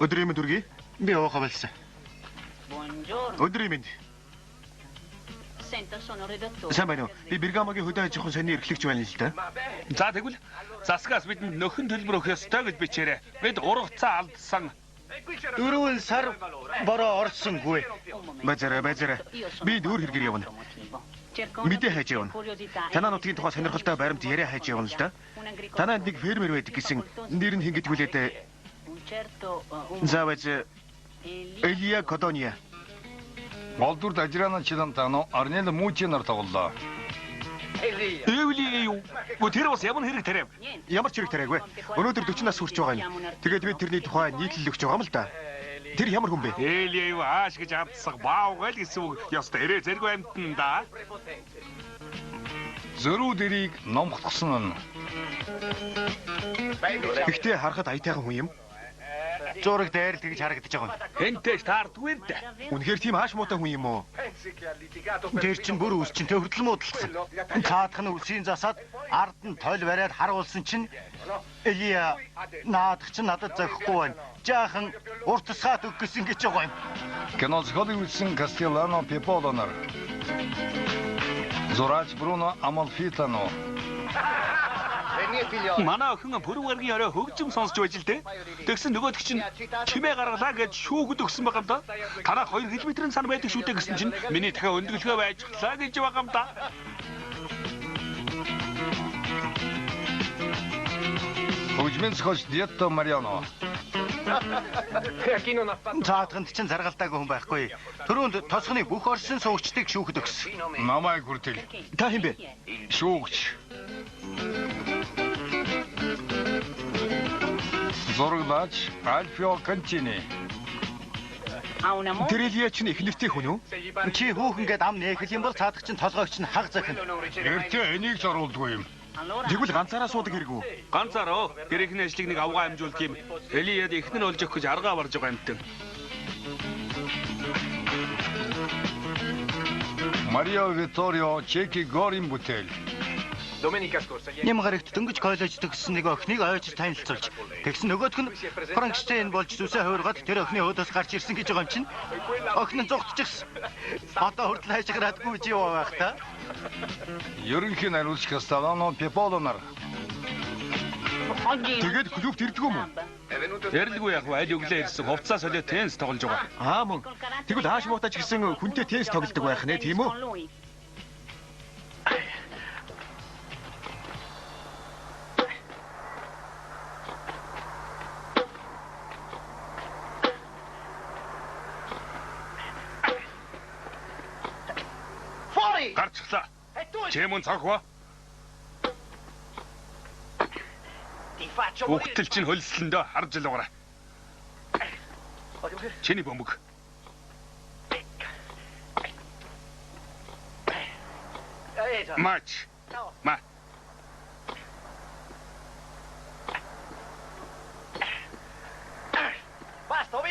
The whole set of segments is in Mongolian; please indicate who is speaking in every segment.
Speaker 1: Өдрийн мэнд хүргэе.
Speaker 2: Би ууха болсон.
Speaker 1: Өдрийн мэнд. Сайн байна уу? Би Бергамогийн хөдөө аж ахуйн сонины эрхлэгч байна л да.
Speaker 3: За тэгвэл засгаас бидэнд нөхөн төлбөр өгөх ёстой гэж бичээрэй. Бид ургацаа алдсан.
Speaker 2: 4 сар бороо орсонгүй.
Speaker 1: Базараа. Би дөөр хэрэгээр явна. Мэдээ хайж явна. Танаа нутгийн тухай сонирхолтой баримт яриа хайж явна л да. Танаа нэг фермер байдаг гэсэн нэр нь хэн гэдэг вүлээд заавал Элия Кодония.
Speaker 4: Голдурд ажраана Челентано Арнело Мучинаар тоглолоо.
Speaker 3: Эвли юу? Тэр бас ямар хэрэг тариав?
Speaker 1: Ямар ч хэрэг тариагүй. Өнөөдөр 40 нас хүрч байгаа юм. Тэгээд бид тэрний тухай нийтлэл өгч байгаа юм л да. Тэр ямар хүн бэ?
Speaker 3: Эли юу ааш гэж хавцсаг баавгал гэсэн үг. Яста эрэ зэрэг амтан да.
Speaker 4: Зөрүү дэрийг номхотгсон нь.
Speaker 1: Гэхдээ харахад аятайхан хүн юм.
Speaker 2: Зураг дээр л тэгж харагдаж байгаа юм.
Speaker 3: Хэнтэй таардгүй л да.
Speaker 1: Үнэхээр тийм ааш муутай хүн юм уу?
Speaker 2: Тэр чин бүр үс чин төвөрдөл муудалцсан. Цаадах нь үлсийн засаад ард нь тойл бариад харуулсан чинь Элия наадах чинь надад зохихгүй байна. Жаахан уртсгаад өг гэсэн гэж байгаа юм.
Speaker 4: Киноз Холливудсын Кастеллано Пеполонор. Зураач Бруно Амалфитано.
Speaker 3: Манай охин пүрвэргийн орой хөгжим сонсч байж л дээ. Тэгсэн нөгөөд чинь чимээ гаргалаа гэж шүүхэд өгсөн байгаа юм да. Танаа 2 км-ийн сан байдаг шүү дээ гэсэн чинь миний дахиад өндгөлгөө байжглаа гэж байгаа юм да.
Speaker 4: Хөгжмийн зохиолч Диетто Мариано.
Speaker 2: Цаадахын чинь заргалтаагүй хүн байхгүй. Төрөнд тосгоны бүх оршин суугчдыг шүүхэд өгсөн.
Speaker 4: Намайг хүртэл.
Speaker 1: Та хэн бэ?
Speaker 4: Шүүгч. Зурглаач Альфио Кантини.
Speaker 1: Тэр Элия чинь их нэртэй хүн үү?
Speaker 2: Чи хүүхэн гээд ам нээхэл юм бол цаадах чинь толгойч нь хаг захин.
Speaker 4: Эртээ энийг ч оруулдгүй юм.
Speaker 1: Тэгвэл ганцаараа суудаг хэрэг үү?
Speaker 3: Ганцаараа гэрээхний ажлыг нэг авгаа амжуулдаг юм. Элияд ихнэр олж өгөх гэж аргаа барж байгаа юмтэн.
Speaker 4: Марио Виторио Чеки Горин Бутел.
Speaker 2: Нямгарагт дөнгөж коллеж төгссөн нэг охиныг ойж танилцуулж. Тэгсэн нөгөөх нь Франкштейн болж зүсээ хуургаад тэр охины өөдөөс гарч ирсэн гэж байгаа юм чинь. Охин нь зүгтчихсэн. Одоо хүртэл хайшграадгүй чи юу байх та?
Speaker 4: Ерөнхий найруулагч Кастеллано Пеполонор.
Speaker 1: Тэгээд клубт ирдэг юм уу?
Speaker 3: Ярилгүй яг аль өглөө ирсэн хувцас солио теннис тоглож байгаа.
Speaker 1: Аа мөн. Тэгвэл ааш муутай ч гэсэн хүнтэй теннис тоглодог байх нэ, тийм үү?
Speaker 3: Гарчлаа. Чемэн цанхва. Бүгтэл чинь хөлслөндөө харж л угараа. Чиний бөмбөг. Матч. Ма.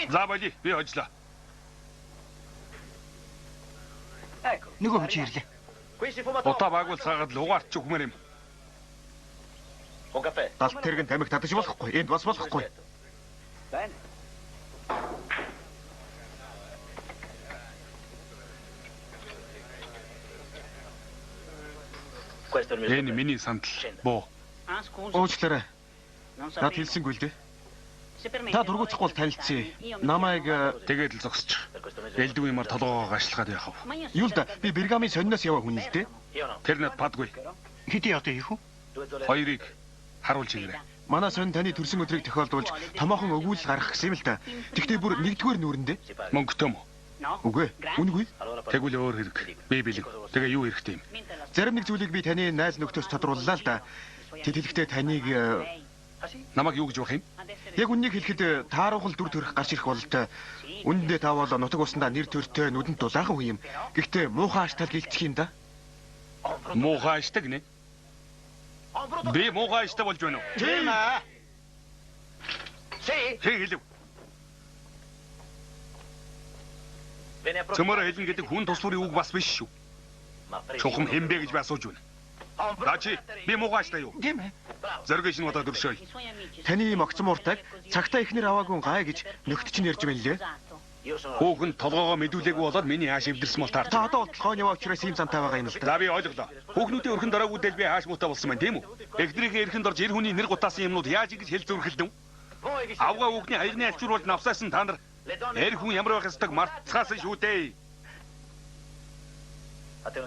Speaker 3: За боли, би хожлоо.
Speaker 2: Нөгөө хүн чи ирлээ.
Speaker 3: Утаа байгуулцаагаад л угаарч өгмөр юм.
Speaker 1: Далд тэрэг нь тамиг татаж болохгүй. Энд бас болохгүй.
Speaker 3: Энэ миний сандал боо.
Speaker 1: Уучлаарай. Над хэлсэнгүй л дээ. Та дургуутахгүй бол танилцъя. Намайг
Speaker 3: Тэгээд л зогсчих. Элдв юмар толгоогоо гашлахад яхав.
Speaker 1: юу л да би Бергамын сониноос яваа хүн л дээ.
Speaker 3: Тэр над падгүй.
Speaker 2: Хэдий одоо хийх үү?
Speaker 3: Хоёрыг харуулж ирээ.
Speaker 1: Манай сонин таны төрсөн өдрийг тохиолдуулж томоохон өгүүлэл гаргах гэсэн юм л да. Тэгтээ бүр нэгдүгээр нүүрэндээ.
Speaker 3: Мөнгөтэй мө.
Speaker 1: Үгүй. Үнгүй.
Speaker 3: Тэгвэл өөр хэрэг. Би бэлэг. Тэгээ юу хэрэгтэй юм?
Speaker 1: Зарим нэг зүйлийг би таны найз нөхдөс тодрууллаа л да. Тэтгэлэгтээ таныг
Speaker 3: Намайг юу гэж байх юм?
Speaker 1: яг үннийг хэлэхэд таарухал дүр төрх гарч ирэх бололтой. Үнэндээ та бол нутаг усандаа нэр төртэй нүдэнд дулаахан хүн юм. Гэхдээ муухай аштал гэлцэх юм да.
Speaker 3: Муухай аштаг нэ? Би муухай аштаг болж байна уу?
Speaker 2: Тийм аа.
Speaker 3: Хэлэв. Цөмөр хэлнэ гэдэг хүн тус бүрийн үг бас биш шүү. Чухам хэмбэ гэж би асууж байна. Дачи, би муугаач та юу?
Speaker 2: Тийм ээ.
Speaker 3: Зориг шин удаа дөршөөй.
Speaker 1: Таны ийм огцон мууртайг цагтаа ихнэр аваагүй гай гэж нөхд чинь ярьж байна лээ.
Speaker 3: Хүүхэн толгоогоо мэдүүлээгүй болоод миний хааш эвдэрсэн бол таарч.
Speaker 1: Та одоо толгойн яваа учраас ийм зантай байгаа юм л да.
Speaker 3: За би ойлголоо. Хүүхнүүдийн өрхөнд ороогүйдэл би хааш муутай болсон байна, тийм үү? Эхнэрийнхээ эрхэнд орж эр хүний нэр гутаасан юмнууд яаж ингэж хэл зөрхөлдөн? Авгаа хүүхний хаягны альчуур бол навсаасан та нар. Эр хүн ямар байх ёстойг мартцгаасан шүү дээ.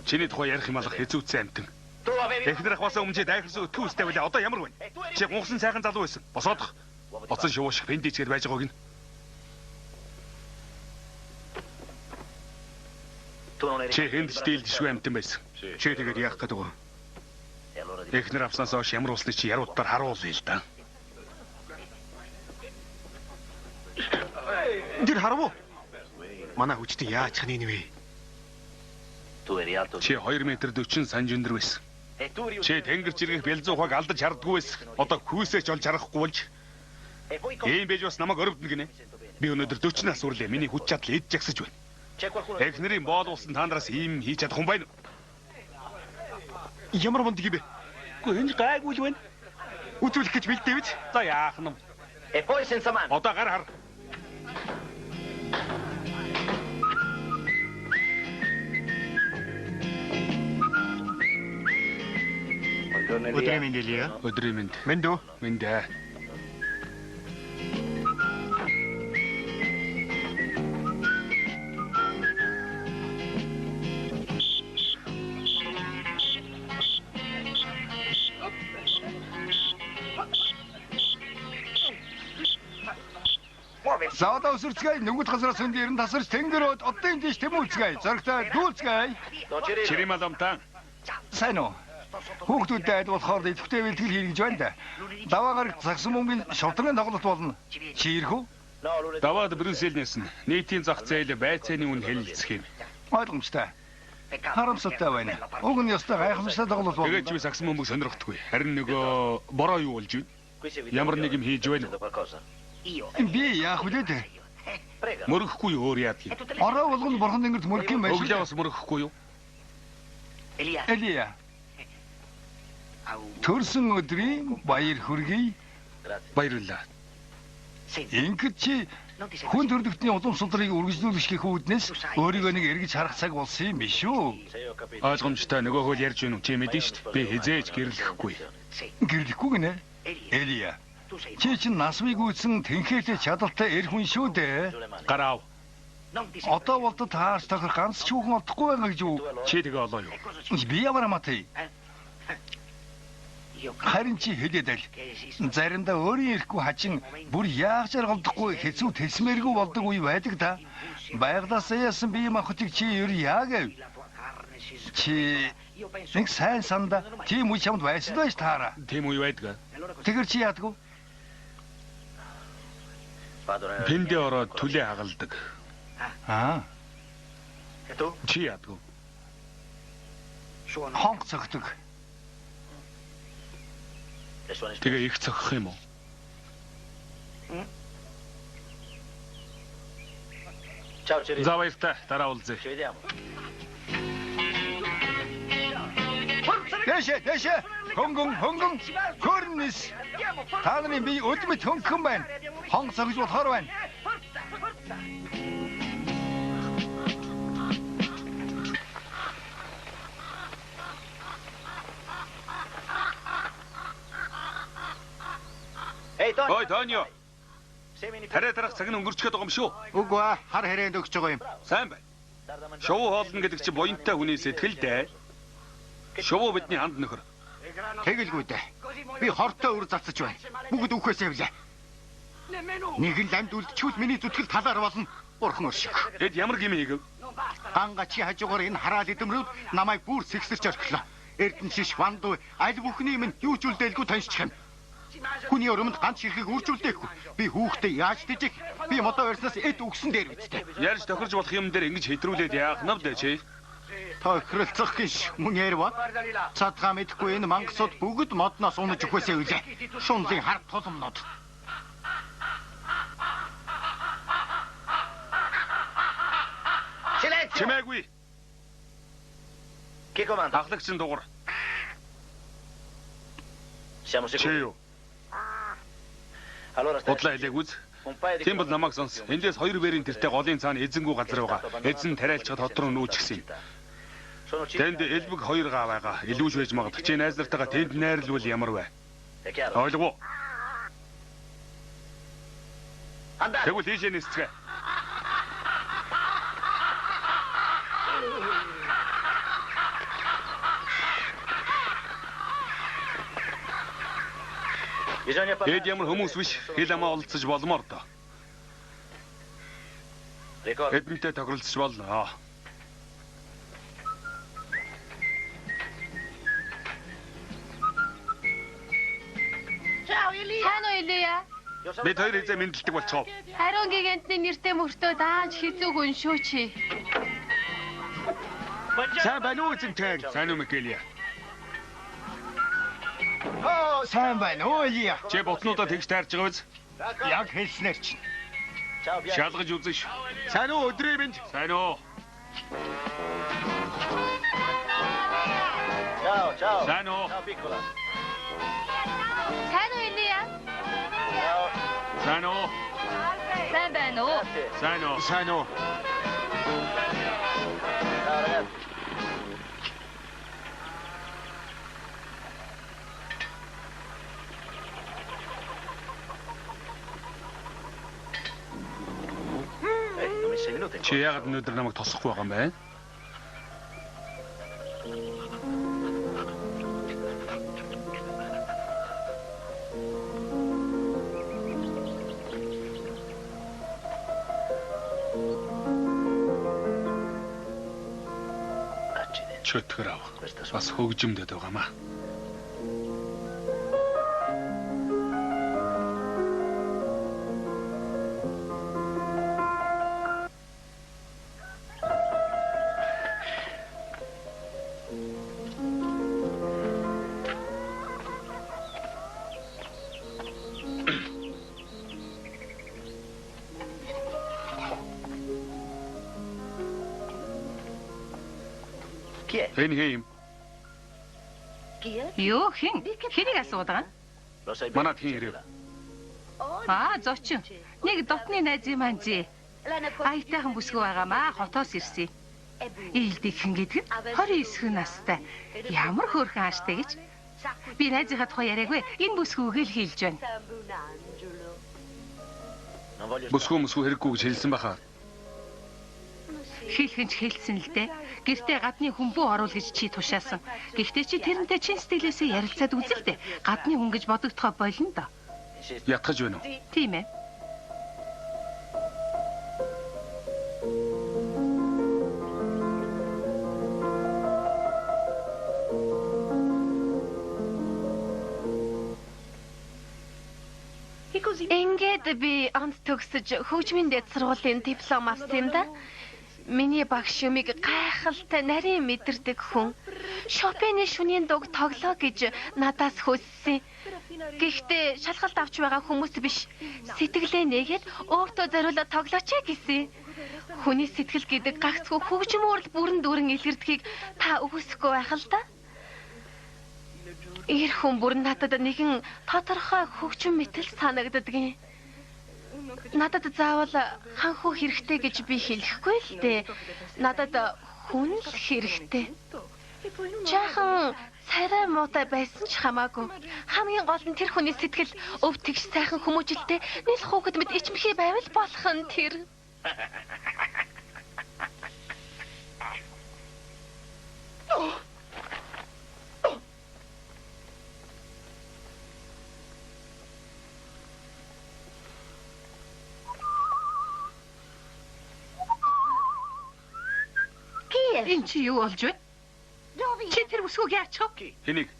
Speaker 3: Чиний тухай ярих юм алах хэзүүцсэн амтэн. Эхнэр ахвасаа өмнө дайхарсан өтгөө үстэй байлаа. Одоо ямар байна? Чи гунхсан сайхан залуу байсан. Босоодох. Боцон шууш бэндичгээр байж байгааг нь. Чи хэнд ч дийлдэшгүй амтэн байсан.
Speaker 1: Чи тэгээд яах гээд байгаа?
Speaker 3: Эхнэр авснаас хойш ямар усны чи яруудаар харуулъя л да.
Speaker 1: Тэр харав уу? Манай хүчтэй яаж хань нэ вэ?
Speaker 3: Чи 2 м 40 санжиндэр байсан. Чи тэнгэр чиргэх бэлзуухаг алдаж хардггүй байсан. Одоо хүүсээч олж харахгүй болж. Ийм байж бас намайг өрөвдөн гинэ. Би өнөөдөр 40 нас үрлээ. Миний хүч чадал эд жагсаж байна. Эхнэрийн боол уусан та нараас ийм хийж чадах юм байна уу?
Speaker 1: Ямар мундаг юм бэ?
Speaker 3: Үгүй энэ гайгүй л байна.
Speaker 1: Үзүүлэх гэж бэлдээ биз?
Speaker 3: За яах нь. Одоо гар хар.
Speaker 2: Өдрийн мэнд Элия.
Speaker 3: Өдрийн мэнд.
Speaker 1: Мэнд үү?
Speaker 3: Мэнд ээ.
Speaker 4: Заавал өсөрцгэй нүгд газраас өндөр нь тасарч тэнгэр оддын дэш тэмүүлцгэй. Зоригтой дүүлцгэй.
Speaker 3: Чиримал амтан.
Speaker 4: Сайн уу? Хүүхдүүдтэй айл болохоор идэвхтэй бэлтгэл хийх гэж байна да. Даваагаар загсан мөнгөний шавтрангийн тоглолт болно. Чи ирэх үү?
Speaker 3: Даваад Брюссельнээс нь нийтийн зах зээл байцааны үн хэлэлцэх юм.
Speaker 4: Ойлгомжтой. Харамсалтай байна. Уг нь ёстой гайхамшигтай тоглолт болно.
Speaker 3: Тэгээд чи сагсан мөнгө сонирхдаггүй. Харин нөгөө бороо юу болж байна? Ямар нэг юм хийж байна уу?
Speaker 4: Би яах вүлээ дээ?
Speaker 3: Мөрөхгүй өөр яадаг юм.
Speaker 4: Ороо болгоно бурхан тэнгэрт мөрөх юм байна.
Speaker 3: Өглөө бас мөрөхгүй юу?
Speaker 4: Элия. Төрсөн өдрийн баяр хүргэе.
Speaker 3: Баярлалаа.
Speaker 4: Ингээд чи хүн төрөлхтний улам судрыг үргэлжлүүлэх гэх үүднээс өөрийгөө нэг эргэж харах цаг болсон юм биш үү?
Speaker 3: Ойлгомжтой нөгөө хөл ярьж байна уу? Чи мэдэн шүү дээ. Би хизээж гэрлэхгүй.
Speaker 4: Гэрлэхгүй гинэ. Элия. Чи чинь насвыг үүсэн тэнхээтэй чадaltaй эр хүн шүү дээ.
Speaker 3: Гарав.
Speaker 4: Одоо болдод таарч тохир ганц ч хүүхэн олдохгүй байгаа гэж юу?
Speaker 3: Чи тэгээ олоо юу?
Speaker 4: Би ямар амаатай. Харин чи хэлээд аль. Заримдаа өөрийн ирэхгүй хачин бүр яаж аргалдахгүй хэцүү тэсмэргүй болдог үе байдаг да. Байгалаас яасан бие махбодыг чи ер яагэв? Чи нэг сайн санда тийм үе чамд байсан байж таараа.
Speaker 3: Тийм үе байдаг.
Speaker 4: Тэгэр чи яадаг вэ?
Speaker 3: Пэндэ ороод түлээ хагалдаг. Чи яадаг вэ?
Speaker 4: Хонх цогтөг.
Speaker 3: Тэгээ их цогох юм уу? За баяртай. Дараа уулзъя.
Speaker 4: Дэшэ. Хөнгөн. Хөрнис. Та нарын би өдмөд хөнгөн байна. Хонх цогж болохоор байна.
Speaker 3: Ой, Тонио. Тарай тарах цаг нь өнгөрчгээд байгаа юм шүү.
Speaker 2: Үгүй ээ, хар хэрээнд өгч байгаа юм.
Speaker 3: Сайн бай. Шувуу хоолно гэдэг чинь буянтай хүний сэтгэл дээ. Шувуу бидний ханд нөхөр.
Speaker 2: Тэгэлгүй дээ. Би хортой өр залцаж байна. Бүгд үхвэсээ билээ. Нэг л амьд үлдчихвэл миний зүтгэл талаар болно. Бурхан өршиг.
Speaker 3: Тэд ямар гэмээ хийгэв?
Speaker 2: Ганга чи хажуугаар энэ хараал эдэмрүүд намайг бүр сэгсэрч орхилоо. Эрдэнэ шиш вандуу аль бүхний минь юу ч үлдээлгүй таньчих юм. Хүний өрөмд ганц ширхэг үржүүлдэггүй. Би хүүхдээ яаж дижих? Би модоо барьснаас эд үгсэн дээр бидтэй.
Speaker 3: Ярьж тохирж болох юм дээр ингэж хэтрүүлээд яах нь вэ чи?
Speaker 2: Тохиролцох гэж мөн ярива. Цадгаа мэдхгүй энэ мангасууд бүгд модноос унаж өгөхөөсөө үлээ. Шунлын хар тулмнууд.
Speaker 3: Чимээгүй.
Speaker 5: Chi comanda?
Speaker 3: Ахлагчин дугур. Чи юу? Удлаа хэлээг үз. Тийм бол намайг сонс. Эндээс 2 бэрийн тэртээ голын цаана эзэнгүү газар байгаа. Эзэн тариалчад хот руу нүүчихсэн юм. Тэнд элбэг 2 гаа байгаа. Илүүж байж магад. Чи найз нартайгаа тэнд найрлвал ямар вэ? Ойлгов уу? Тэгвэл ийшээ нисцгээ. Эд ямар хүмүүс биш хэл амаа олцож болмоор доо. Эдэнтэй тохиролцож болно.
Speaker 5: Сайн уу Илия?
Speaker 3: Бид хоёр эзээ мэдлдэг болчихоо.
Speaker 5: Хариун гигантны нэртэй мөртөө дааж хизүү хүн шүү чи.
Speaker 3: Сайн байна уу эзэнтэй? Сайн уу Микелия?
Speaker 2: Сайн байна уу Илия?
Speaker 3: Чи ботнуудаа тэгж таарч байгаа биз?
Speaker 2: Яг хэлснээр чинь.
Speaker 3: Шалгаж үзэн ш.
Speaker 1: Сайн уу өдрийн мэнд.
Speaker 3: Сайн уу? Сайн уу?
Speaker 5: Сайн уу Илия?
Speaker 3: Сайн уу?
Speaker 5: Сайн байна уу?
Speaker 3: Сайн уу?
Speaker 1: Сайн уу.
Speaker 3: Чи яагаад өнөөдөр намайг тосохгүй байгаа юм бэ? Чөтгөр ав. Бас хөгжимдөд байгаамаа. Энэ хэм.
Speaker 5: Юу хэн? Хэнийг асууад байгаа?
Speaker 3: Манад хин ирэв.
Speaker 5: Зочин. Нэг дотны найз юм анзээ. Аятайхан бүсгүй байгаамаа хотоос ирсэн. Ийдийнхэн гэдэг нь 29 настай. Ямар хөөрхөн ааштай гэж. Би найзынхаа тухай яриаггүй. Энэ бүсгүйг л хэлж байна.
Speaker 3: Бүсгүй хэрэггүй гэж хэлсэн баха.
Speaker 5: Хэлхэн ч хэлсэн л дээ. Гэртээ гадны хүмбүү оруул гэж чи тушаасан. Гэхдээ чи тэрнтэй чин сэтгэлээсээ ярилцаад үзэлтэй. Гадны хүн гэж бодогдохоо болно доо.
Speaker 3: Ятгах байна уу?
Speaker 5: Тийм ээ. Ингээд би онц төгсөж хөгжмийн дэд сургуулийн диплом авсан юм да. Миний багш юмыг гайхалтай нарийн мэдэрдэг хүн. Шопены шөнийн дуг тоглоо гэж надаас хүссэн. Гэхдээ шалгалт авч байгаа хүмүүс биш. Сэтгэлээ нээгээд өөртөө зориулаад тоглооч гэсэн. Хүний сэтгэл гэдэг гагцхүү хөгжим уурал бүрэн дүүрэн илэрдгийг та үгүйсэхгүй байх л да. Ир хүн бүр надад нэгэн тодорхой хөгжим мэтэл санагддаг. Надад заавал ханхуу хэрэгтэй гэж би хэлэхгүй л дээ. Надад хүн л хэрэгтэй. Жаахан царай муутай байсан ч хамаагүй. Хамгийн гол нь тэр хүний сэтгэл өв тэгш сайхан хүмүүжлтэй нийл хүүхэд мэд ичмхий байвал болох нь тэр. Энд чи юу болж байна? Чи тэр бүсгүйг яачих вэ?
Speaker 3: Хэнийг?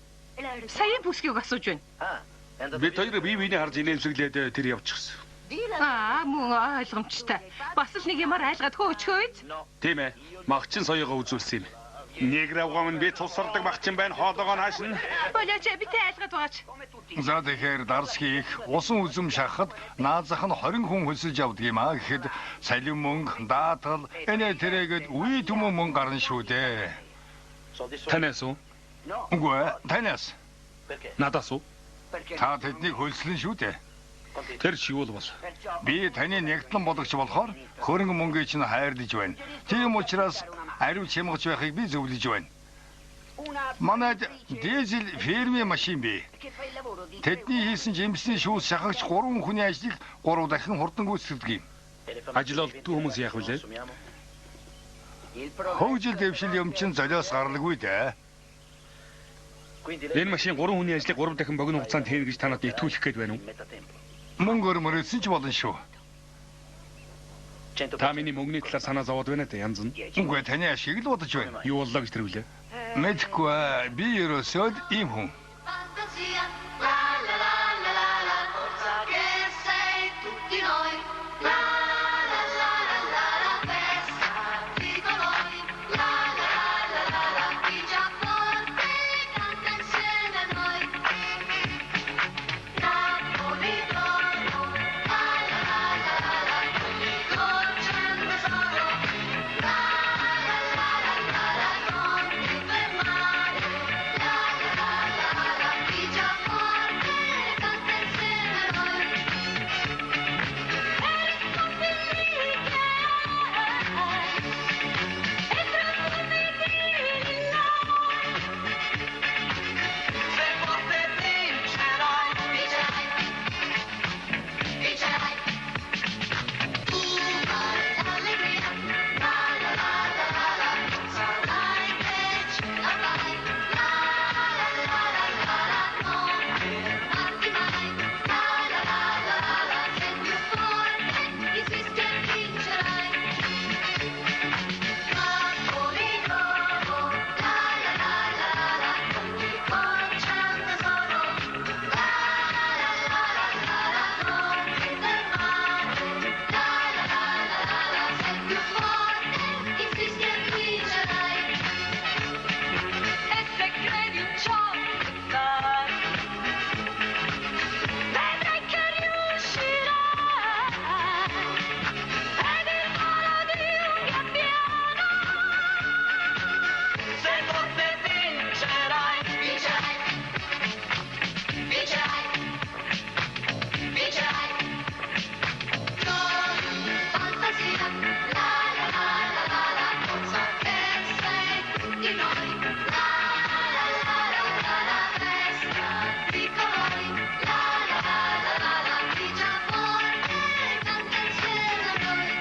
Speaker 5: Сая бүсгүйг асууж байна.
Speaker 3: Бид хоёр бие биений харж инээмсэглээд тэр явчихсан.
Speaker 5: Мөн ойлгомжтой. Бас л нэг юмар айлгаад хөөчхөөд.
Speaker 3: Тийм ээ. Магчин соёогоо үзүүлсэн юм. Нэг равгам нь би цусардаг багчин байна. Хоолоогоо наашин.
Speaker 5: Болооч битээ айлгаад байгаач.
Speaker 4: За тэгэхээр дарс хийх, усан үзэм шахахад наазах нь 20 хүн хөлсөж явдаг юм аа гэхэд салин мөнгө, даатгал, энэ тэрэгэд үе түмэн мөнгө гарна шүү дээ.
Speaker 3: Танаас уу?
Speaker 4: Үгүй ээ, танаас.
Speaker 3: Надаас уу?
Speaker 4: Та тэднийг хөлслөн шүү дээ.
Speaker 3: Тэр шивүүл бол.
Speaker 4: Би таны нэгтлэн бодогч болохоор хөрөнгө мөнгөийг чинь хайрлаж байна. Тийм учраас ариу чимгэж байхыг би зөвлөж байна. Манайд дизель фермийн машин бий. Тэдний хийсэн жимсний шүүс шахагч 3 хүний ажлыг 3 дахин хурдан гүйцэтгэдэг юм.
Speaker 3: Ажил олдгүй хүмүүс яах вүлээ?
Speaker 4: Хөгжил дэвшил юм чинь золиос гарлаггүй дээ.
Speaker 3: Энэ машин 3 хүний ажлыг 3 дахин богино хугацаанд хийнэ гэж та надад итгүүлэх гээд байна уу?
Speaker 4: Мөнгөөр мөрөсөн ч болно шүү.
Speaker 3: Та миний мөнгөний талаар санаа зовоод байна да янз нь.
Speaker 4: Үгүй таны ашиг л бодож байна.
Speaker 3: Юу боллоо гэж тэр вүлээ?
Speaker 4: Мэдгүй би ерөөсөө ийм хүн.
Speaker 6: Fantasia, la la la la la la, forza che sei tutti noi. La la la la la la, festa di colori. La la la la la la, chi già forte canta insieme a noi. Napoli d'oro, la la la la la la, ogni goccia è un tesoro. La la la la la la, non ti fermare. La la la la la, chi già forte canta insieme a noi. Se forte vincerai, vincerai, vincerai. Tu hai l'allegria, la la la la la la, sarai che ce la fai. La la la la la la, non fermarti mai. La la la la la la, sei più forte, insisti e vincerai. Napoli d'oro, la la la la la, ogni goccia è un tesoro. La la la la la la, non ti fermare. La la la la la, sei più forte, insisti e vincerai. E se credi in ciò che fai, vedrai che riuscirai. Ed il volo di un gabbiano. Se forte vincerai, vincerai, vincerai, vincerai. Con fantasia, la la la la la la, forza che sei tutti noi. La la la la la la, festa di colori. La la la la la la, chi già forte canta insieme a noi.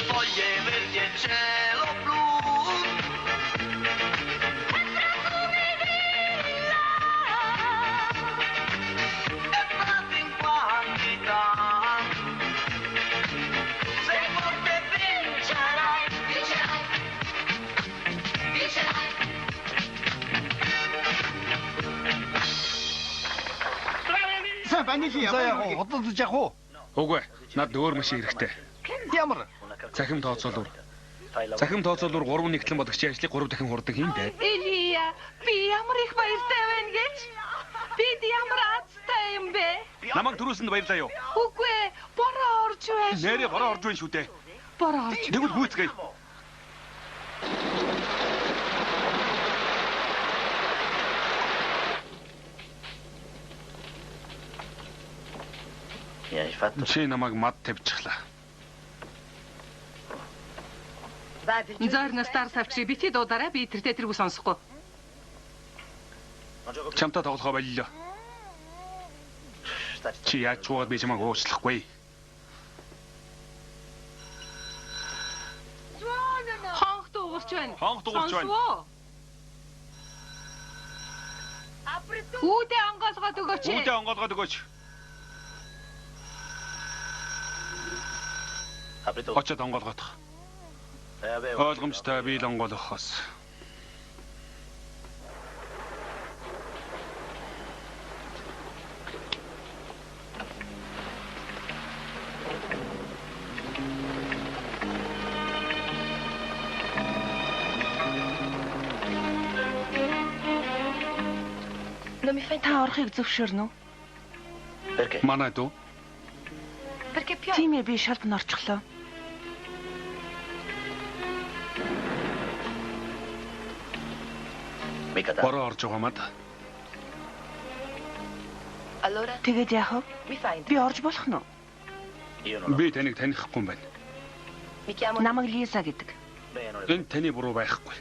Speaker 6: Foglie verdi e cielo blu. E profumi di e prati in quantità. Sei forte vincerai, vincerai, vincerai.
Speaker 2: За яг худалдаж явах уу?
Speaker 3: Үгүй. Над өөр машин хэрэгтэй.
Speaker 2: Ямар?
Speaker 3: Цахим тооцоолуур. Цахим тооцоолуур 3 нэгтлэн бодогчийн ажлыг 3 дахин хурдан хийн дээ.
Speaker 5: Элия, би ямар их баяртай байна гэж. Бид ямар азтай юм бэ?
Speaker 3: Намайг түрүүсэнд баярлаа юу?
Speaker 5: Үгүй, бороо орж байна.
Speaker 3: Нэрээ бороо орж байна шүү дээ.
Speaker 5: Бороо орж.
Speaker 3: Тэгвэл гүйцгээе. Чи намайг мад тавьчихлаа.
Speaker 7: Зойрноос таар савчрыг бити дуудаарай, би тэртээ тэргүй сонсохгүй.
Speaker 3: Чамтай тоглохоо боллоо. Чи яаж чуугаад би чамайг уучлахгүй.
Speaker 7: Хонх дуугарч байна.
Speaker 3: Хонх дуугарч байна.
Speaker 7: Сонсвоо. Үүдээ онгоолгоод өгөөч.
Speaker 3: Үүдээ онгоолгоод өгөөч. Очоод онгоолгоодох. Ойлгомжтой би л онгоолгохоос.
Speaker 5: Та орохыг зөвшөөрнө үү?
Speaker 3: Манай дүү.
Speaker 5: Тийм ээ, би шалд нь орчихлоо.
Speaker 3: Бороо орж байгаа мад.
Speaker 5: Тэгээд яах вэ? Би орж болох нь уу?
Speaker 3: Би таныг танихгүй юм байна.
Speaker 5: Намайг Лиза гэдэг.
Speaker 3: Энэ таны буруу байхгүй.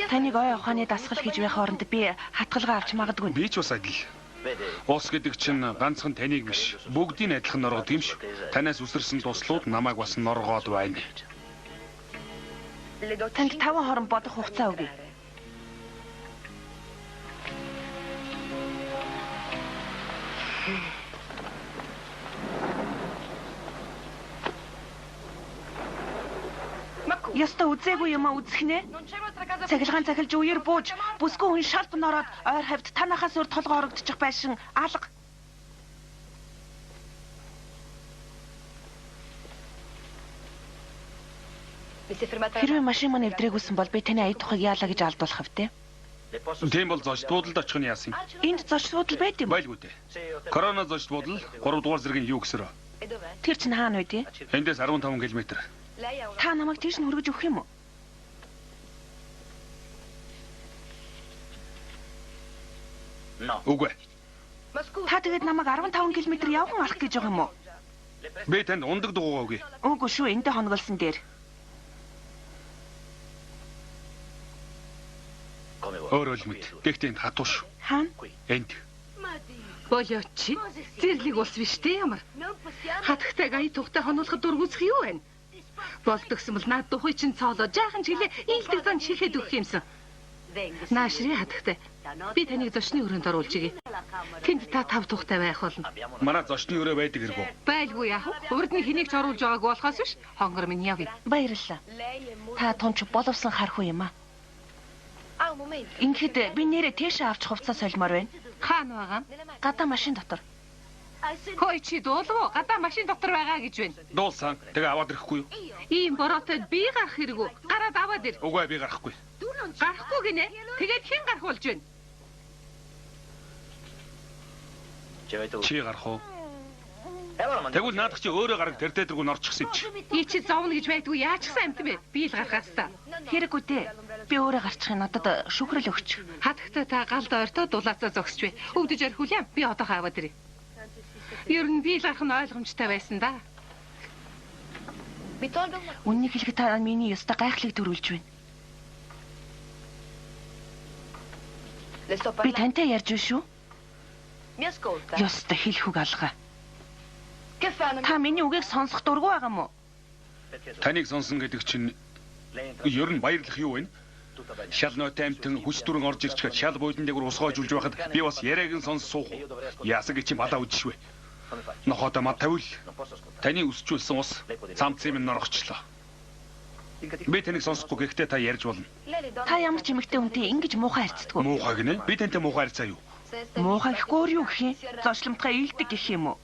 Speaker 5: Таныг ой ухааны дасгал хийж байх оронд би хатгалгаа авч магадгүй.
Speaker 3: Би ч бас адил. Ус гэдэг чинь ганцхан таныг биш, бүгдийг адилхан норгоод юм шүү. Танаас үсэрсэн туслууд намайг бас норгоод байна.
Speaker 5: Танд 5 хорон бодох хугацаа өгье. Яста үзээгүй юм а үзэх нэ? Цахилгаан цахилж үеэр бууж, бүсгүй хүн шалт нороод ойр хавьд танахаас өөр толгой орогдчих байшин алга. Хэрвээ машин маань эвдрээгүйсэн бол би таны ая тухайг яалаа гэж алдуулах хэвтэй.
Speaker 3: Тийм бол зочд буудалд очих нь яасан юм?
Speaker 5: Энд зочд буудал байт юм.
Speaker 3: Байлгүй дээ. Корона зочд буудал 3 дугаар зэргийн юу гэсэрөө?
Speaker 5: Тэр чинь хаана вэ?
Speaker 3: Эндээс 15 км.
Speaker 5: Та намайг тийш нь хүргэж өгөх юм уу?
Speaker 3: Үгүй.
Speaker 5: Та тэгээд намайг 15 км явган алах гэж байгаа юм уу?
Speaker 3: Би танд ундаг дугуйгаа өгье.
Speaker 5: Үгүй шүү, эндээ хонголсон дээр.
Speaker 3: Өөрөө л мэд. Гэхдээ энд хатуу шүү.
Speaker 5: Хаана?
Speaker 3: Энд.
Speaker 7: Болооч чи. Зэрлэг ус биш те ямар. Хатагтай ая тухтай хонуулахад дургүйцэх юу вэ? Болдогсон бол наад духой чин цоолоо жаахан чиглээ ийдэг зан шихэд өгөх юмсан. Наашри хатагтай. Би таныг зочны өрөөнд оруулж игээ. Тэнд та 5 тухтай байх болно.
Speaker 3: Манай зочны өрөө байдаг хэрэггүй.
Speaker 7: Байлгүй яах вэ? Урд нь хэнийг ч оруулж байгааг болохоос биш. Хонгор минь явъя.
Speaker 5: Баярлалаа. Та тунч боловсон харахгүй юм аа. Ингээд би нэрээ тийшээ авч хувцас солимоор байна.
Speaker 7: Хаана байгаа?
Speaker 5: Гадаа машин дотор.
Speaker 7: Хой чи дуулав уу? Гадаа машин дотор байгаа гэж байна.
Speaker 3: Дуулсан. Тэгээ аваад ирэхгүй юу?
Speaker 7: Ийм бороотой би гарах хэрэггүй. Гараад аваад ир.
Speaker 3: Үгүй би гарахгүй.
Speaker 7: Гарахгүй гинэ. Тэгээд хэн гарах болж байна?
Speaker 3: Чи гарах уу? Тэгвэл наадах чи өөрөө гараг тэр дээргүй норчихсан юм чи.
Speaker 7: И чи зовно гэж байдгүй яачихсан амт бэ? Би л гарах хэвээр.
Speaker 5: Хэрэггүй дээ. Би өөрөө гарчихын надад шүхрэл өгч.
Speaker 7: Хатагтай та галд ойртоо дулаацаа зогсч бай. Өвдөж орхиулъя. Би одоо хаваад ирээ. Ер нь би л гарах нь ойлгомжтой байсан да.
Speaker 5: Үннийг хэлэхэд та миний ёстой гайхлыг төрүүлж байна. Би тантай ярьж байна шүү. Ёстой хэлэх үг алгаа. Та миний үгийг сонсох дургүй байгаа мó?
Speaker 3: Таныг сонсон гэдэг чинь ер нь баярлах юу вэ? Шал нотой амтэн хүч дүрэн орж ирчгээд шал буудлын дээгүүр усгоож үлж байхад би бас яриаг нь сонссуух. Яасаг чи мадаа үдшвэ. Нохото мад тавил. Таны үсчүүлсэн ус цамцын минь норгочлоо. Би таныг сонсохгүй гэхдээ та ярьж болно.
Speaker 5: Та ямар ч эмэгтэй хүнтэй ингэж муухай харьцдаг уу?
Speaker 3: Муухай гинэ? Би тантай муухай харьцаа юу?
Speaker 5: Муухай гэхгүй өөр юу гэх юм? Зочломтгай ийдэг гэх юм уу?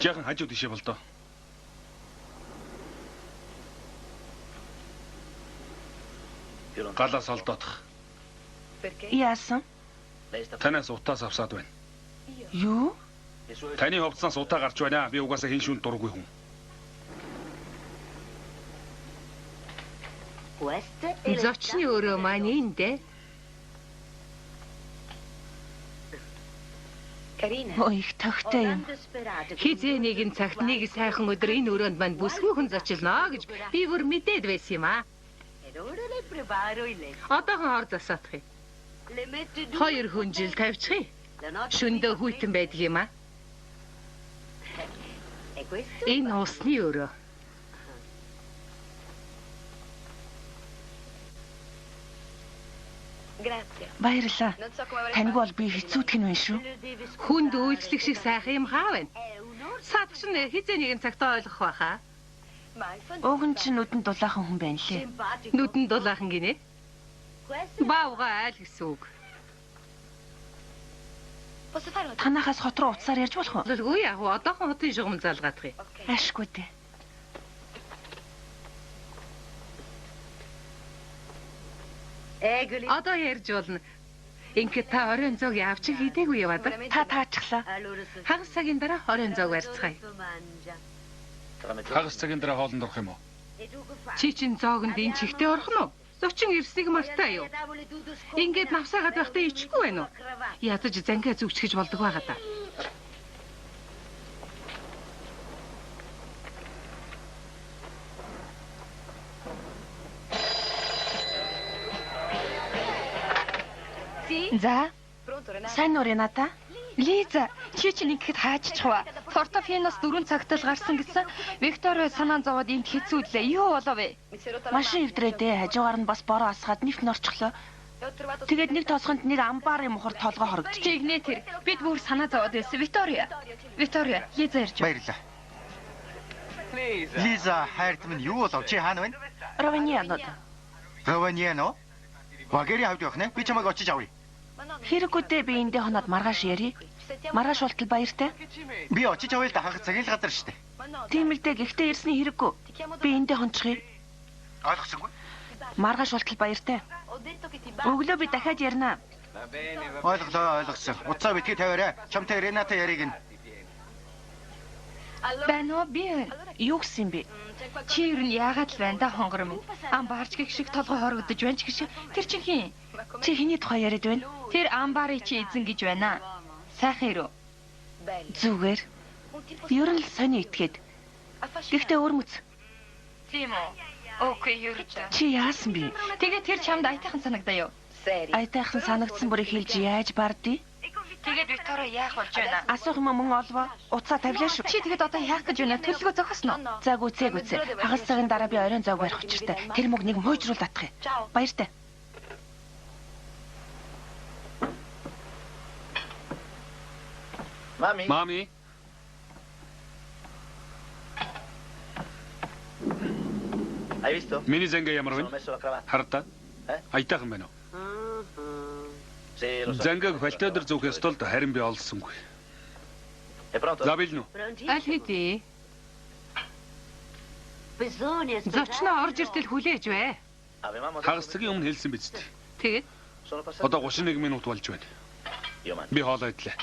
Speaker 3: Жаахан хажуу тишээ бол доо. Галаас олдоодох.
Speaker 5: Яасан?
Speaker 3: Танаас утаас авсаад байна.
Speaker 5: Юу?
Speaker 3: Таны хувцснаас утаа гарч байна. Би угаасаа хин шүүнд дургүй хүн.
Speaker 7: Зочны өрөө маань энд дээ.
Speaker 5: Ой, их төгтэй юм.
Speaker 7: Хизээ нэгэн цагт нэг сайхан өдөр энэ өрөөнд маань бүсгүй хүн зочилноо гэж би бүр мэдээд байсан юм аа. Одоохон ор засаадах юм. 2 хүн жил тавьчих юм. Шөндөө хүйтэн байдаг юм аа. Энэ усны өрөө.
Speaker 5: Баярлалаа. Таныг бол би хэцүүдэх нь байна шүү.
Speaker 7: Хүнд үйлчлэх шиг сайхан юм хаа байна. Садч нь хизээ нэгэн цагт ойлгох байхаа.
Speaker 5: Ууган чинь нүдэнд дулаахан хүн байна лээ.
Speaker 7: Нүдэнд дулаахан гинэ. Баавга айл гэсэн үг.
Speaker 5: Танахаас хот руу уцаар ярьж болох уу?
Speaker 7: Үгүй яг одоохон хотын жигм залгаадах юм.
Speaker 5: Ашгүй дээ.
Speaker 7: Одоо ярьж болно. Ингээд та оройн зоог явж хийдэггүй яваад.
Speaker 5: Та таачлаа.
Speaker 7: Хагас цагийн дараа оройн зоог барьцгаая.
Speaker 3: Хагас цагийн дараа хоолнд орох юм уу?
Speaker 7: Чи чин зоогонд энэ чихтэй орох нь уу? Зочин ирснийг мартаа юу? Ингээд навсаагаад байхдаа ичгүй байна уу? Ядаж зангаа зүгчгэж болдог байгаа да.
Speaker 5: За. Сайн уу Рената?
Speaker 8: Лиза, чи чинь ингэхэд хаажчих вэ? Портофиноос 4 цагт л гарсан гэсэн. Викторио санаан зовоод энд хэцүүлээ. Юу болов вэ?
Speaker 5: Машин эвдрээдээ хажуугаар нь бас бороо асгаад нефт норчлоо. Тэгээд нэг тоосгонд нэг амбарын мухар толгой хорогдчих.
Speaker 8: Чигнэ тэр. Бид бүр санаа зовоод байсан. Викторио, Лиза ярьж байна.
Speaker 2: Баярлалаа. Лиза, хайрт минь юу болов? Чи хаана байна?
Speaker 5: Раванианод.
Speaker 2: Раваниано? Вагери хавд явах нэ? Би чамайг очиж авъя.
Speaker 5: Хэрэггүй дээ би эндээ хоноод маргааш ярий. Маргааш болтол баяртай.
Speaker 2: Би очиж авъя л да хагас цагийн л газар штэ.
Speaker 5: Тийм л дээ гэхдээ ирсний хэрэггүй. Би эндээ хончихъя.
Speaker 2: Ойлгосонгүй.
Speaker 5: Маргааш болтол баяртай. Өглөө би дахиад ярина.
Speaker 2: Ойлгосон. Уцаа битгий тавиарай. Чамтай Рената яриг нь.
Speaker 8: Байна уу би?
Speaker 5: Юу гэсэн бэ?
Speaker 8: Чи юу н яагаад л байна да хонгор минь. Амбаарч гэх шиг толгой хорогдож байна ч гэж. Тэр чинь хин?
Speaker 5: Чи хэний тухай яриад байна?
Speaker 8: Тэр амбарын чи эзэн гэж байна. Сайхан ирүү.
Speaker 5: Зүгээр. Ер нь л сони итгээд. Гэхдээ өрмөц.
Speaker 8: Тийм үү? Окей, юу ч.
Speaker 5: Чи яасан бэ?
Speaker 8: Тэгээ тэр чамд айтайхан санагдаа юу?
Speaker 5: Айтайхан санагдсан бүрийг хэлж яаж бардий?
Speaker 8: Тэгээд Викторио яах болж байна?
Speaker 5: Асуух юм мөн олвоо. Уцаа тавилаа шүү.
Speaker 8: Чи тэгэд одоо яах гэж байна? Төлөвлөгөө зохиосно уу?
Speaker 5: За гүцээ. Хагас цагийн дараа би оройн зоог барих учиртай. Тэр мөг нэг муйжруул татах юм. Баяртай.
Speaker 3: Мами. Миний зэнгээ ямар вэ? Хардаа. Айтайхан байна уу? Зэнгээг фальтодор зүгээс тулд харин би олсонгүй. Забилнү.
Speaker 7: Аль хэдий. Зочноо орж иртэл хүлээж бай.
Speaker 3: Хагас цагийн өмнө хэлсэн биз дээ.
Speaker 7: Тэгээд
Speaker 3: Одоо 31 минут болж байна. Би хоолоо идлээ.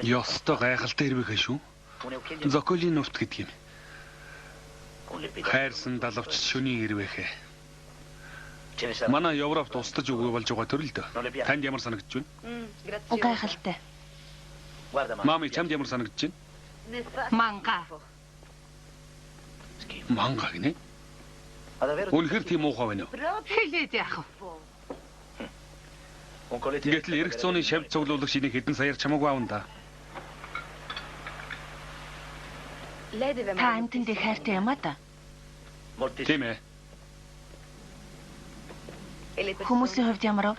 Speaker 3: Ёстой гайхалтай хэрвээ шүү. Зоколийн нүрт гэдэг юм. Хайрсан далавч шөнийн хэрвэхэ. Манай Европт устдаж өгөө болж байгаа төрөл дөө. Танд ямар санагдж байна?
Speaker 5: Гайхалтай.
Speaker 3: Мами чамд ямар санагдж байна?
Speaker 7: манга.
Speaker 3: Манга гинэ? Үнэхээр тийм муухай байна уу?
Speaker 7: Хэлээд яах вэ?
Speaker 3: Гэтэл эрэх зууны шавь цуглуулах шинийг хэдэн саяар чамаагүй аавн да.
Speaker 5: Та амтнд их хайртай юм а да.
Speaker 3: Тийм ээ.
Speaker 5: Хүмүүсийн хувьд ямар вэ?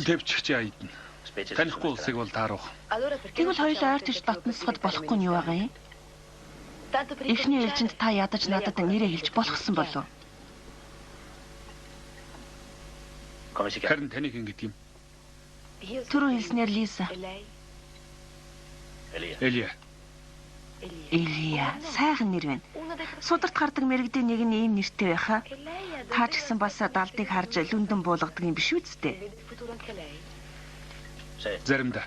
Speaker 3: Дэвчгч айдна. Танихгүй улсыг бол таарах.
Speaker 5: Тэгвэл хоёулаа ойртож дотносоход болохгүй нь юу байгаа юм? Эхний ээлжинд та ядаж надад нэрээ хэлж болохсон болов уу?
Speaker 3: Харин таны хэн гэдэг юм?
Speaker 5: Түрүү хэлснээр Лиза.
Speaker 3: Элия.
Speaker 5: Элия, сайхан нэр байна. Сударт гардаг мэрэгдийн нэг нь ийм нэртэй байхаа. Та ч гэсэн бас далдыг харж лүндэн буулгадаг юм биш үсттэй.
Speaker 3: Заримдаа.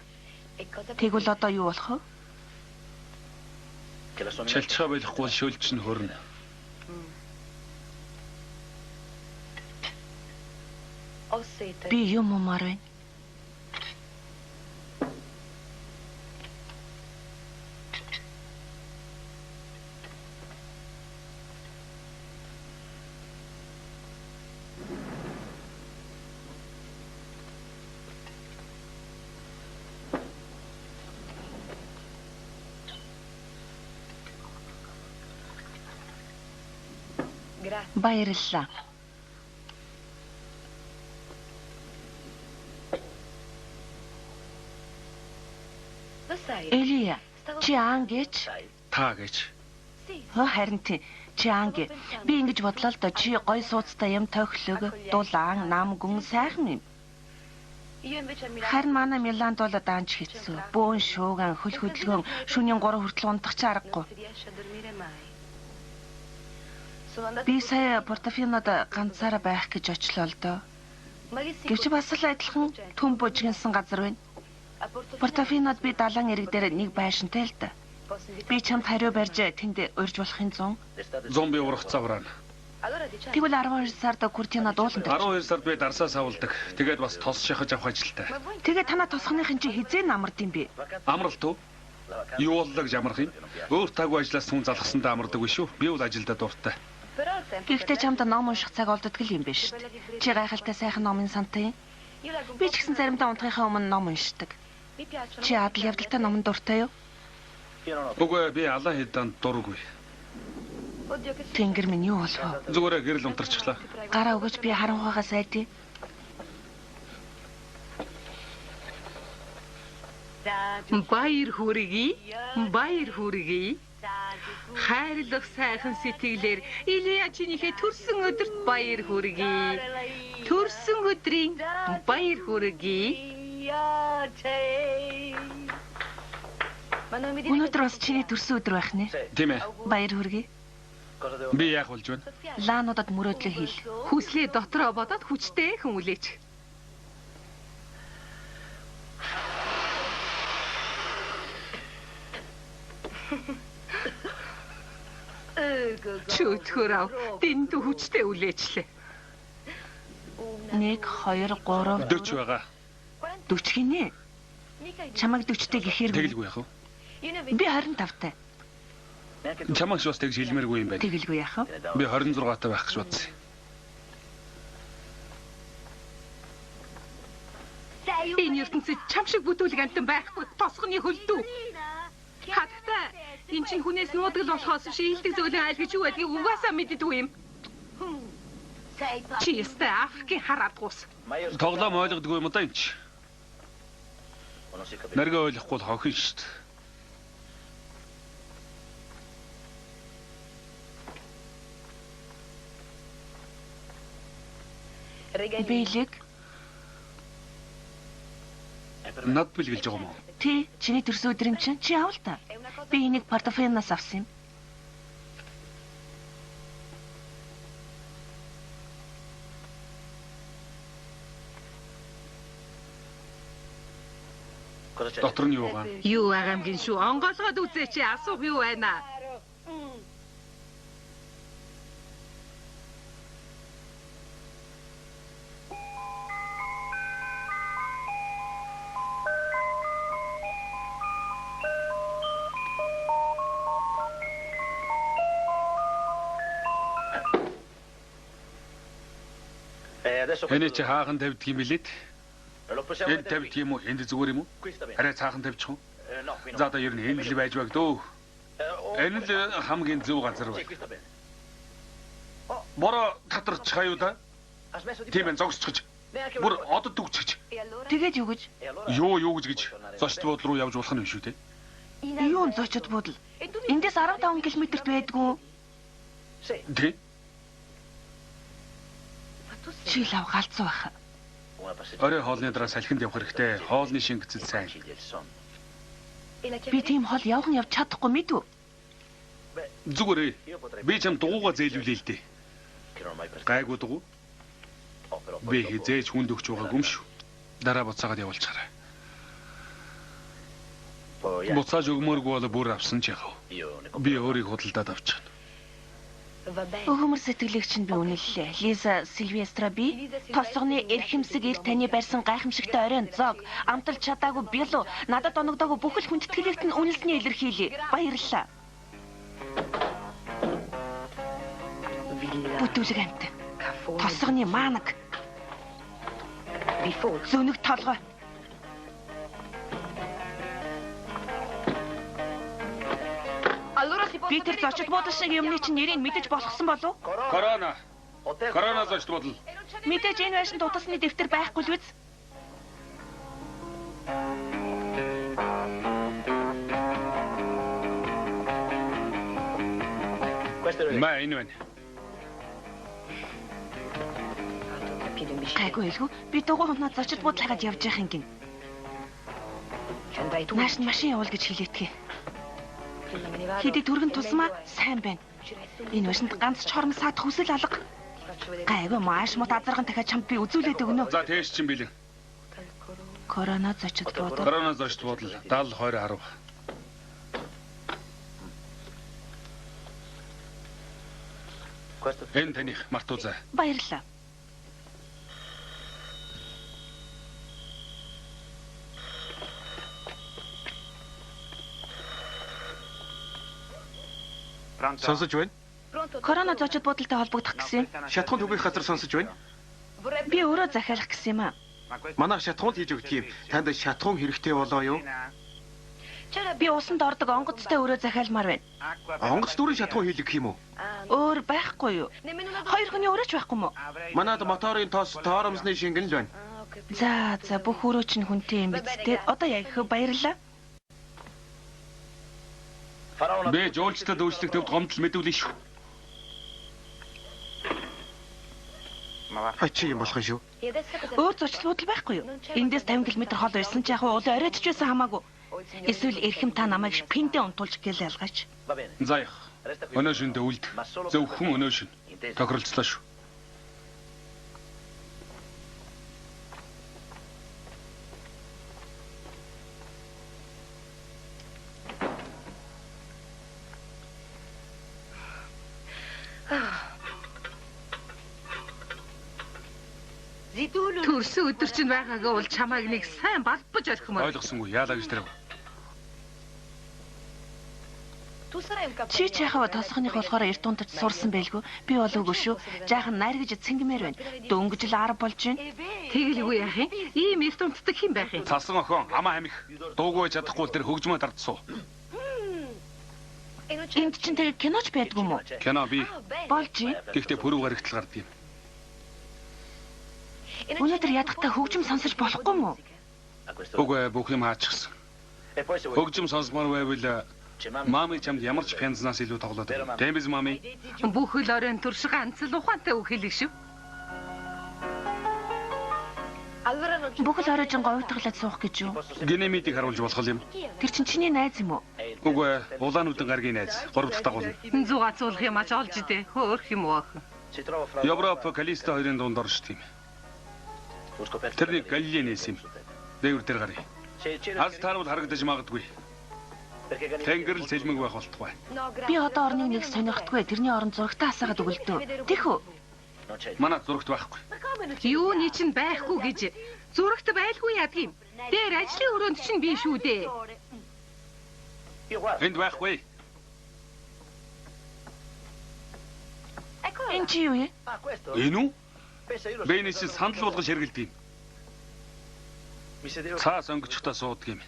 Speaker 5: Тэгвэл одоо юу болох вэ?
Speaker 3: Чалчгаа болохгүй шөөлч нь хөрнө.
Speaker 5: Би юм умаар байна. Баярлалаа. Элия, чи аан гэж?
Speaker 3: Та гэж.
Speaker 5: Харин тий. Чи аан гэ. Би ингэж бодлоо л доо чи гой сууцтай юм тохилог, дулаан, нам гүн сайхан юм. Харин манай Миланд бол даанч хэцүү. Бөөн шууган, хөл хөдөлгөөн, шөнийн 3 хүртэл унтах ч аргагүй. Би сая Портофинод ганцаараа байх гэж очлоо л доо. Гэвч бас л адилхан төм бужигнсан газар байна. Портофинод би далайн ирэг дээр нэг байшинтай л да. Би чамд хариу барьж тэнд урьж болохын 100.
Speaker 3: Зомби урах цагаан.
Speaker 5: Тэгвэл 12 сард Куртина дуулан дээр.
Speaker 3: 12 сард би дарсаа савуулдаг. Тэгээд бас тос шахаж авах ажилтай.
Speaker 5: Тэгээд танаа тосхоныхын чи хизээ намард юм бэ?
Speaker 3: Амралт уу? Юу боллоо гэж амрах юм? Өөр таагүй ажлаас түн залгасандаа амардаг биш үү? Би бол ажилдаа дуртай.
Speaker 5: Гэхдээ чамд ном унших цаг олддог юм биш үү? Чи гайхалтай сайхан номын сантай. Би ч гэсэн заримдаа унтахынхаа өмнө ном уншдаг. Чи адал явдалтай номон дуртай юу?
Speaker 3: Үгүй би алаа хэдэн дургүй.
Speaker 5: Тэнгэр минь юу болов?
Speaker 3: Зүгээр гэрэл унтарчлаа.
Speaker 5: Гараа өгөөч би харанхуйгаа сайдъя.
Speaker 7: Баяр хүргэе. Баяр хүргэе. Хайрлах сайхан сэтгэлээр Илия чинийхээ төрсөн өдөрт баяр хүргэе. Төрсөн өдрийн баяр хүргэе.
Speaker 5: Өнөөдөр бас чиний төрсөн өдөр байх нэ.
Speaker 3: Тийм ээ.
Speaker 5: Баяр хүргэе.
Speaker 3: Би яах болж байна?
Speaker 5: Лаануудад мөрөөдлөө хэл.
Speaker 7: Хүслээ дотроо бодоод хүчтэй хүмүүлээч. Чөтгөр ав. Дэнд хүчтэй үлээчлээ.
Speaker 5: 1 2 3
Speaker 3: 40 байгаа.
Speaker 5: 40 гинэ. Чамайг 40-тэй гэхээр
Speaker 3: Тэгэлгүй яах вэ?
Speaker 5: би 25-тай.
Speaker 3: Чамайг бас тэгж хэлмээргүй юм байна.
Speaker 5: Тэгэлгүй яах вэ?
Speaker 3: Би 26-тай байх гэж бодсон.
Speaker 7: Энэ ертөнцид чам шиг бүтүүлэг амтан байхгүй тосгоны хөлдөө. Хаттай энэ чинь хүнээс нуудаг л болохоос биш ийдэг зөөлөн айл гэж юу байдгийг угаасаа мэддэггүй юм. Чи ястай Африкийн хараадгуус.
Speaker 3: Тоглоом ойлгодгүй юм да энэ ч. Наргаа ойлгохгүй л хохин шүү дээ.
Speaker 5: Бийлэг.
Speaker 3: Над бэлгэлж байгаа юм уу?
Speaker 5: Тий, чиний төрсөн өдөр юм чинь чи авал та. Би энийг Портофинаас авсан юм.
Speaker 3: Дотор нь юу байгаа?
Speaker 7: Юу агамгийн шүү. Онгоолгоод үзээч асуух юу байна?
Speaker 3: Эний чи хаахан тавьдаг юм билээд? Энд тавьдаг юм уу? Энд зүгээр юм уу? Арай цаахан тавьчих уу? За одоо ер нь энд л байж баг дөө. Энэ л хамгийн зөв газар байна. Бороо татарчих аюу да. Тийм ээ зогсчих. Бүр одод үгчих.
Speaker 5: Тэгээд юу гэж?
Speaker 3: Юу гэж зочд буудлын руу явж болох нь биш үү те?
Speaker 5: Юу зочд буудал? Эндээс 15 км-т байдгүй.
Speaker 3: Тэ?
Speaker 5: Чи лав галзуу байх.
Speaker 3: Орой хоолны дараа салхинд явах хэрэгтэй. Хоолны шингэцэл сайн.
Speaker 5: Би тийм хол явган явж чадахгүй мэдв.
Speaker 3: Зүгээр ээ. Би чам дугуугаа зээлвлээ л дээ. Гайгүй дугуй. Би хизээж хүнд өгч байгаагүй юм шүү. Дараа буцаагаад явуулчихарай. Буцааж өгмөөргүй бол бүр авсан ч яах вэ? Би өөрийг худалдаад авчихна.
Speaker 5: Өгөмөр сэтгэлэгч нь би үнэллээ. Лиза Сильвестра би тосгоны эрхэмсэг эр таны барьсан гайхамшигтай оройн зог амталж чадаагүй бэлу надад оногдоогүй бүхэл хүндэтгэлэгт нь үнэлсний илэрхийлье. Баярлалаа. Бүтүүлэг амт. Тосгоны маанаг. Зөнөг толгой.
Speaker 9: Би тэр зочид буудал шиг юмны чинь нэрийг мэдэж болгосон болов?
Speaker 3: Корона. Корона зочд бодол.
Speaker 9: Мэдээж энэ байшин дутасны дэвтэр байхгүй л биз?
Speaker 3: Маа энэ байна.
Speaker 9: Гайгүй илгүй. Би дугуй хунаа зочид буудал хагаад явж явах юм гин. Нааш нь машин явуул гэж хэлээдгээ. Хэдий түргэн тусмаа сайн байна. Энэ байшинд ганц ч хормон саад хүсэл алга. Гайгүй мааш мут азарган дахиад чамд би үзүүлээд өгнө.
Speaker 3: За тэгш чинь бэлэн.
Speaker 9: Корона зочид буудал.
Speaker 3: Корона зочд бодол 70 20 10. Энэ таних Мартуза.
Speaker 9: Баярлалаа.
Speaker 1: Сонсож байна?
Speaker 9: Корона зочид буудалтай холбогдох гэсэн юм.
Speaker 1: Шатхуун түгэх газар сонсож байна?
Speaker 9: Би өөрөө захиалах гэсэн юм аа.
Speaker 1: Манайх шатхуунд хийж өгдөг юм. Танд шатхуун хэрэгтэй болоо юу?
Speaker 9: Би усанд ордог онгоцтой өөрөө захиалмаар байна.
Speaker 1: Онгоц дүүрэн шатхуун хийлгэх юм уу?
Speaker 9: Өөр байхгүй юу? Хоёр хүний өөрөө ч байхгүй мó.
Speaker 1: Манайд моторын тоос торомсны шингэн л байна.
Speaker 9: За бүх өрөө чинь хүнтэй юм биз дээ. Одоо яг их баярлалаа.
Speaker 3: Би жуулчдад үйлчлэх төвд гомдол мэдүүлнэ шүү.
Speaker 1: Хачи юм болох юм шүү.
Speaker 9: Өөр зочлол буудал байхгүй юу? Эндээс 50 км хол ирсэн ч яг улуу оройд ч байсан хамаагүй. Эсвэл эрхэм та намайг шпинтээ унтуулж гээл ялгаач.
Speaker 3: За яах. Өнөө шөндө үлд. Зөвхөн өнөө шөн. Тохиролцлоо шүү.
Speaker 7: Төрсөн өдөр чинь байгаагаа бол чамайг нэг сайн балбаж орхих юм.
Speaker 3: Ойлгосонгүй яалаа гэж тэр.
Speaker 9: Чи ч яхаа тосхоных болохоор эрт унтаж сурсан байлгүй. Би бол үгүй шүү. Жаахан нар гэж цэнгэмээр байна. Дөнгөж л 10 болж байна.
Speaker 7: Тэгэлгүй яах юм? Ийм эрт унтдаг хэн байх юм?
Speaker 3: Цасан охин амаа амих. Дуугүй чадахгүй тэр хөгжмөө дардсуу.
Speaker 9: Энд чинь тэр киноч байдгүй юм уу?
Speaker 3: Кино би.
Speaker 9: Болж юм.
Speaker 3: Гэхдээ пүрэв гарагтал гардаг юм.
Speaker 9: Өнөөдөр ядахтаа хөгжим сонсож болохгүй юм уу?
Speaker 3: Үгүй бүх юм хаачихсан. Хөгжим сонсмоор байвал мами чамд ямар ч пянзнаас илүү тоглоод байна. Тийм биз мами?
Speaker 7: Бүх л оройн төрш ганц л ухаантай үг хэлэх шүү.
Speaker 9: Бүх л оройжин говьтглаад суух гэж юу?
Speaker 3: Генемитийг харуулж болох юм.
Speaker 9: Тэр чинь чиний найз юм уу?
Speaker 3: Үгүй улаануудын гаргийн найз. 3 дахь дагуулна.
Speaker 7: Зугаа цуулах юм ач олж дээ. Хөөх юм уу?
Speaker 3: Европ Калиста хоёрын дунд оршд юм. Тэрний Галилей нээс юм. Дэвэр дээр гарыг. Аз таарвал харагдаж магадгүй. Тэнгэрл цэлмэг байх болтугай.
Speaker 9: Би одоо орныг нэг сонирхдаггүй. Тэрний оронд зурагтаа асаагаад өгөлдөө. Тэхүү.
Speaker 3: Манай зурагт байхгүй.
Speaker 7: Юуны чинь байхгүй гэж. Зурагт байлгүй яадаг юм. Дээр ажлын өрөөнд чинь би шүү дээ.
Speaker 3: Энд байхгүй.
Speaker 9: Энэ чи юу вэ?
Speaker 3: Энэ үү? Бэнэс сандал болгон шэргэлдэв юм. Цаас өнгөчхтаа суудаг юм.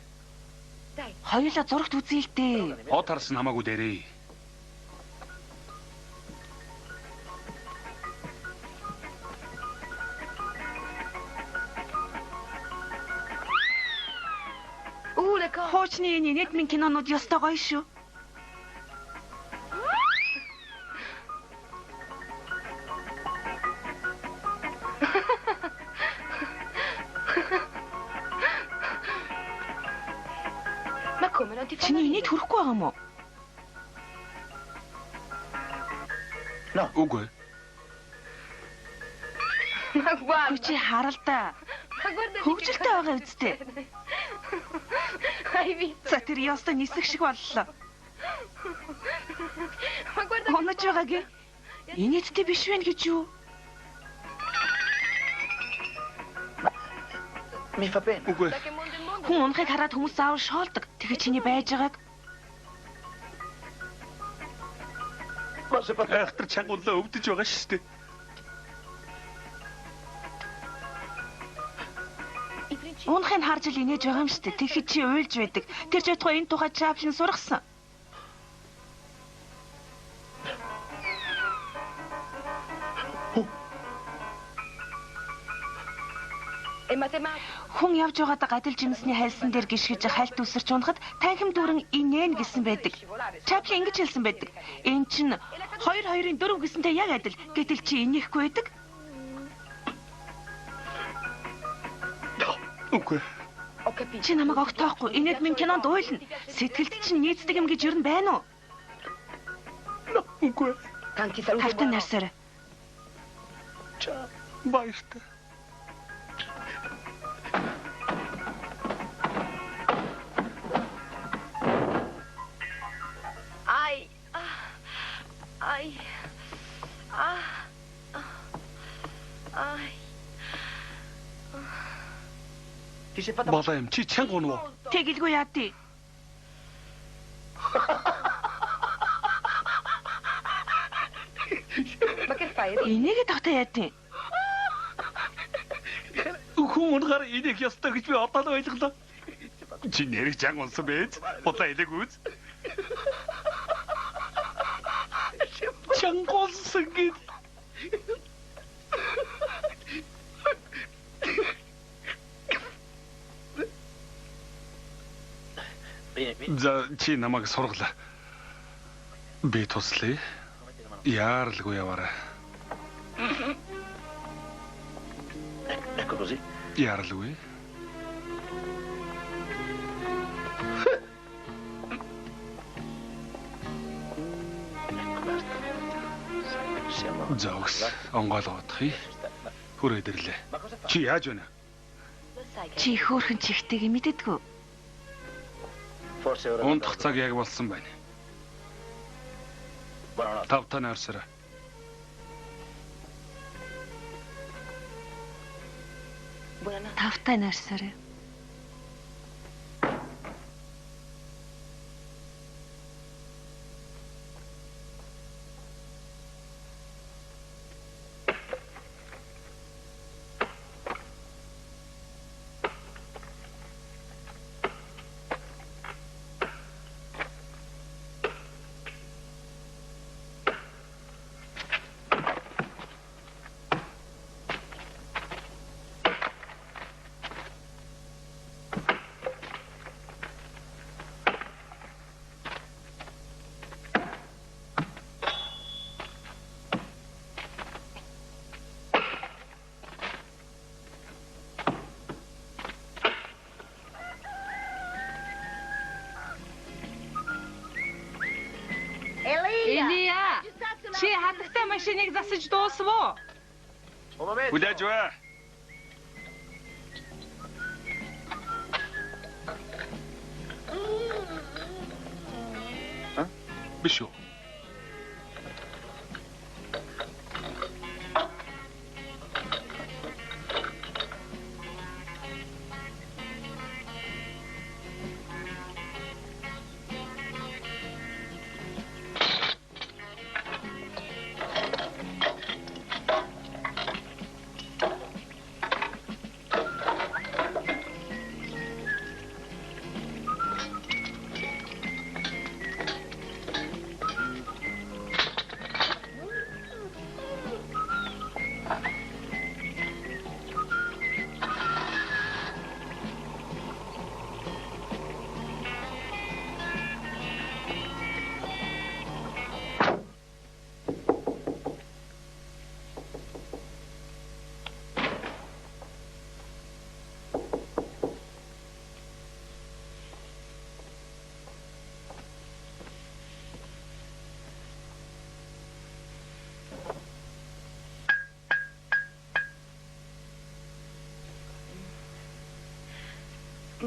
Speaker 9: Хоёулаа зурагт үзье л дээ.
Speaker 3: Од харсан хамаагүй дээрээ.
Speaker 9: Хоочны нийтмийн кинонууд ёстой гоё шүү. Чиний нийт хүрэхгүй байгаа юм уу?
Speaker 3: Үгүй.
Speaker 9: Чи харалдаа. Хөгжилтэй байгаа үсттэй. За тэр ёстой нисэх шиг боллоо. Онож байгаагүй. Инээдтэй биш вэ гэж юу?
Speaker 3: Үгүй.
Speaker 9: Хүн унахыг хараад хүмүүс заавал шоолдог. Тэгээ чиний байж байгааг.
Speaker 3: Ахтар чангуулаа өвдөж байгаа шүү дээ.
Speaker 9: Унахыг харж л инээж байгаа юм шүү дээ. Тэгэхэд чи уйлж байдаг. Тэр ч ятгаа энэ тухай чаавшин сургасан. Хүн явж байгаадаа гадил жимсний хайлсан дээр гიშгэж хайлт үсэрч унахад танхим дүүрэн инээн гэсэн байдаг. Чапли ингэж хэлсэн байдаг. Энэ чинь 2-2-ын 4 гэсэнтэй яг адил. Гэтэл чи инехгүй байдаг.
Speaker 3: Үгүй.
Speaker 9: Чи намайг огтоохгүй. Инээд минь кинонд уйлна. Сэтгэлд чинь нийцдэг юм гэж юу н байна уу?
Speaker 3: Үгүй.
Speaker 9: Тавтай нарсаар.
Speaker 3: Баяртай. Болоо юм чи чанга унав уу?
Speaker 9: Тэгэлгүй яа тий. Энийг тогтоо яа тий.
Speaker 3: Хүн унгаар энийг ястаа гэж би одоо л ойлголоо. Чи нэрийг чанга унсан байж болоо элэг үз. Чанга унсан гэж. За чи намайг сургалаа. Би туслая. Яарлгүй яваарай. Яарлгүй. Зогс онгойлгоодхий. Хүрээд ирлээ. Чи яаж байна?
Speaker 9: Чи хөөрхөн чихтэйг мэддэггүй.
Speaker 3: Унтах цаг яг болсон байна. Тавтай нарсараа.
Speaker 9: Тавтай нарсаар.
Speaker 7: Элия, чи хатагтай машиныг засаж дуусвуу?
Speaker 3: Хүлээж бай. Биш үү?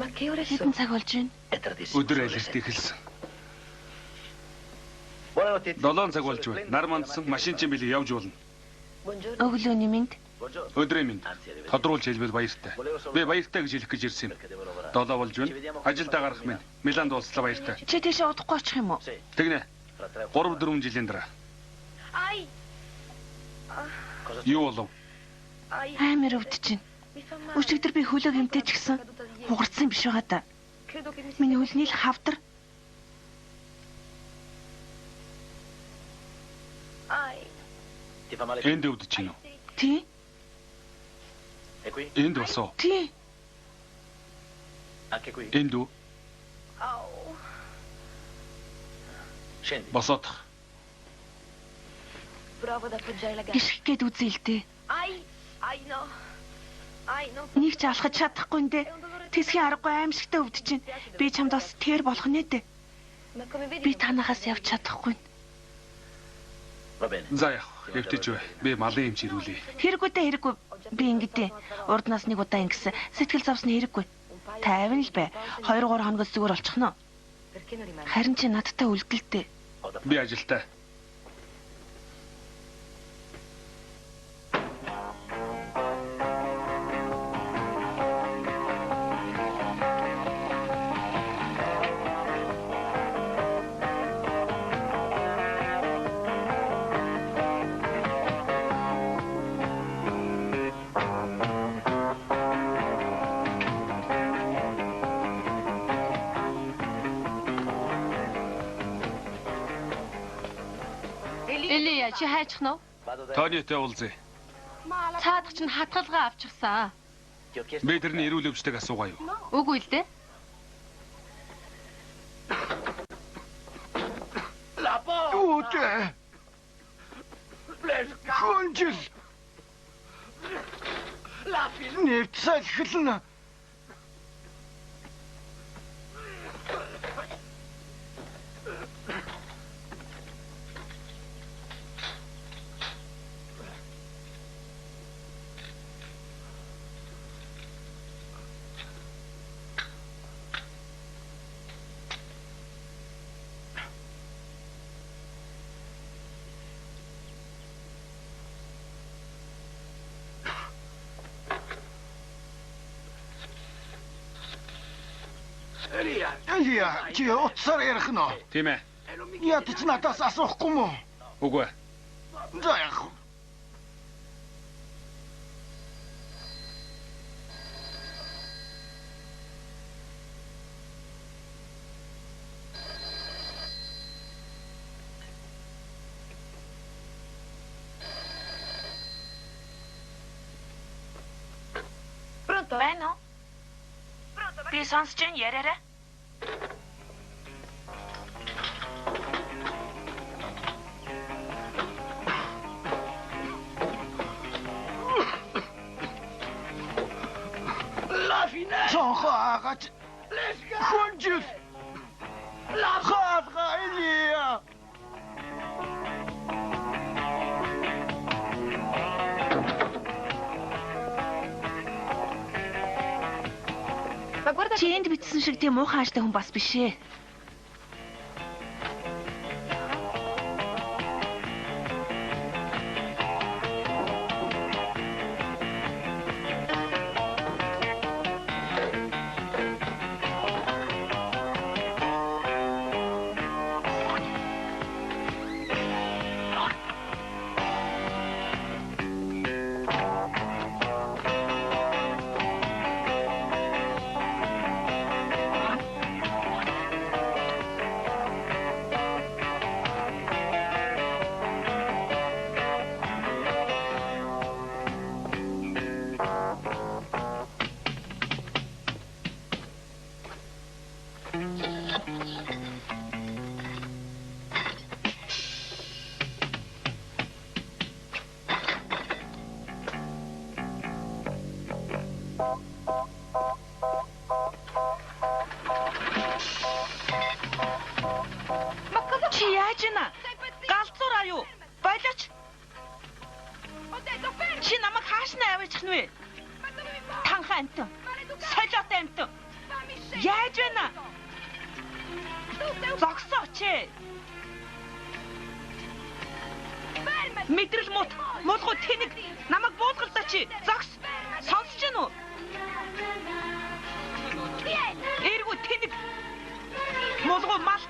Speaker 9: Хэдэн цаг болж байна?
Speaker 3: Өдөр айлт эхэлсэн. 7 цаг болж байна. Нар мандсан машин чинь билээ явж болно.
Speaker 9: Өглөөний минь.
Speaker 3: Өдрийн минь. Тодруулж хэлбэл баяртай. Би баяртай гэж хэлэх гэж ирсэн юм. 7 болж байна. Ажилдаа гарах минь. Миланд уулзлаа баяртай.
Speaker 9: Чи тийшээ удахгүй очих юм уу?
Speaker 3: Тэгнэ. 3-4 жилийн дараа. Юу болов?
Speaker 9: Амар өвдөж байна. Өчигдөр би хөлөө гэмтэж гисэн. Хугарцсан биш байгаа та. Миний хөлний л хавдар.
Speaker 3: Энд өвдөж чинь үү?
Speaker 9: Тий.
Speaker 3: Энд босоо.
Speaker 9: Тий.
Speaker 3: Энд үү? Босоодох.
Speaker 9: Гიშх гээд үзээ л дээ. Нэг ч алхаж чадахгүй нэ. Тэсхийн аргагүй аимшигтай өвдөж чинь. Би чамд бас тэр болох нэ дээ. Би танахаас явж чадахгүй.
Speaker 3: За яах вэ? Эвтэж бай. Би малын эмч ирүүлье.
Speaker 9: Хэрэггүй дээ, хэрэггүй. Би ингэдэ. Урднаас нэг удаа ингэсэн. Сэтгэл зовсны хэрэггүй. Тайван л бай. 2-3 хоногоос зүгээр болчихно. Харин чи надтай үлдэлтэй.
Speaker 3: Би ажилтаа.
Speaker 5: Элия чи хайчих нь уу?
Speaker 3: Тоонитой уулзъя.
Speaker 5: Цаадах чинь хатгалгаа авчихсан.
Speaker 3: Би тэрний эрүүл өвчтөйг асуугаа юу?
Speaker 5: Үгүй л дээ.
Speaker 4: Өөдөө. Хонжил. Нэвцэл хэлнэ. Элия, чи утсаар ярих нь.
Speaker 3: Тийм ээ.
Speaker 4: Яд чи надаас асуухгүй мó?
Speaker 3: Үгүй.
Speaker 4: За яах вэ?
Speaker 9: Байна уу? Би сонсож байна, яриараа.
Speaker 4: Цонхоо агаач. Хонжил. Хаагаа Элия.
Speaker 9: Чи энд бичсэн шиг тийм муухан ааштай хүн бас биш ээ. Чи яаж ийна? Галзуураа юу? Болооч. Чи намайг хааш нь аваачих нь вэ? Танхаа амтан. Солиотой амтан. Яаж байна? Зогсооч ээ. Мэдрэл мут, мулгуу тэнэг намайг буулгалдаа чи. Зогс. Сонсож гин үү? Эргүү тэнэг. Мулгуу мал.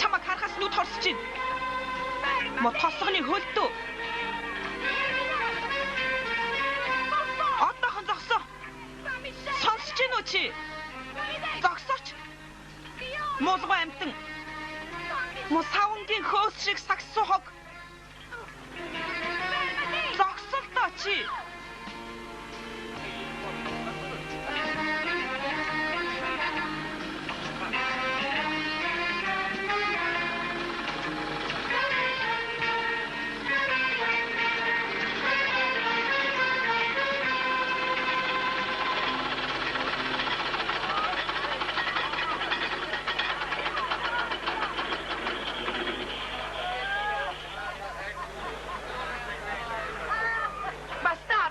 Speaker 9: Чамайг харахаас нүд хорсож байна. Мо тосгоны хөлтөө. Одоохон зогсоо. Сонсож гин үү чи? Зогсооч. Мулгуу амтан. Мо савнгийн хөөс шиг сагсуу хог.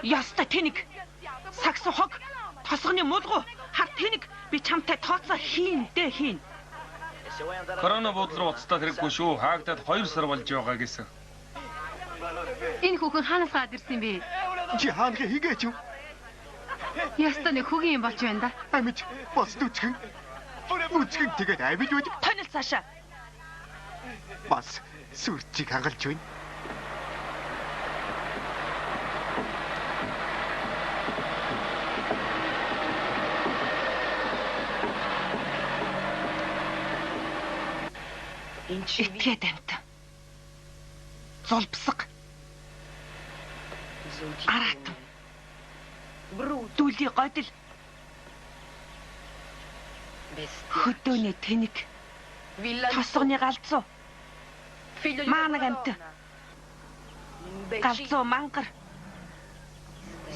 Speaker 9: Ястай тэнэг. Сагс хог. Тосгоны мулгу. Хар тэнэг. Би чамтай тооцоо хийн дээ хийн.
Speaker 3: Корона бодлоо уцтаа хэрэггүй шүү. Хаагдаад 2 сар болж байгаа гэсэн.
Speaker 5: Энэ хүүхэн хаанаас гад ирсэн бэ?
Speaker 1: Чи хаанхаа хийгээч юу?
Speaker 5: Ястаа нэг хүүгийн юм болж байна да.
Speaker 1: Амьд бас нүцгэн. Нүцгэн тэгээд амьд байдаг.
Speaker 9: Тонил цаашаа.
Speaker 1: Бас сүрчиг хангалж байна.
Speaker 9: Итгээд амт. Зулбсаг. Аратан. Дүүлийн годил. Хөдөөний тэнэг. Тосгоны галзуу. Маанаг амт. Галзуу мангар.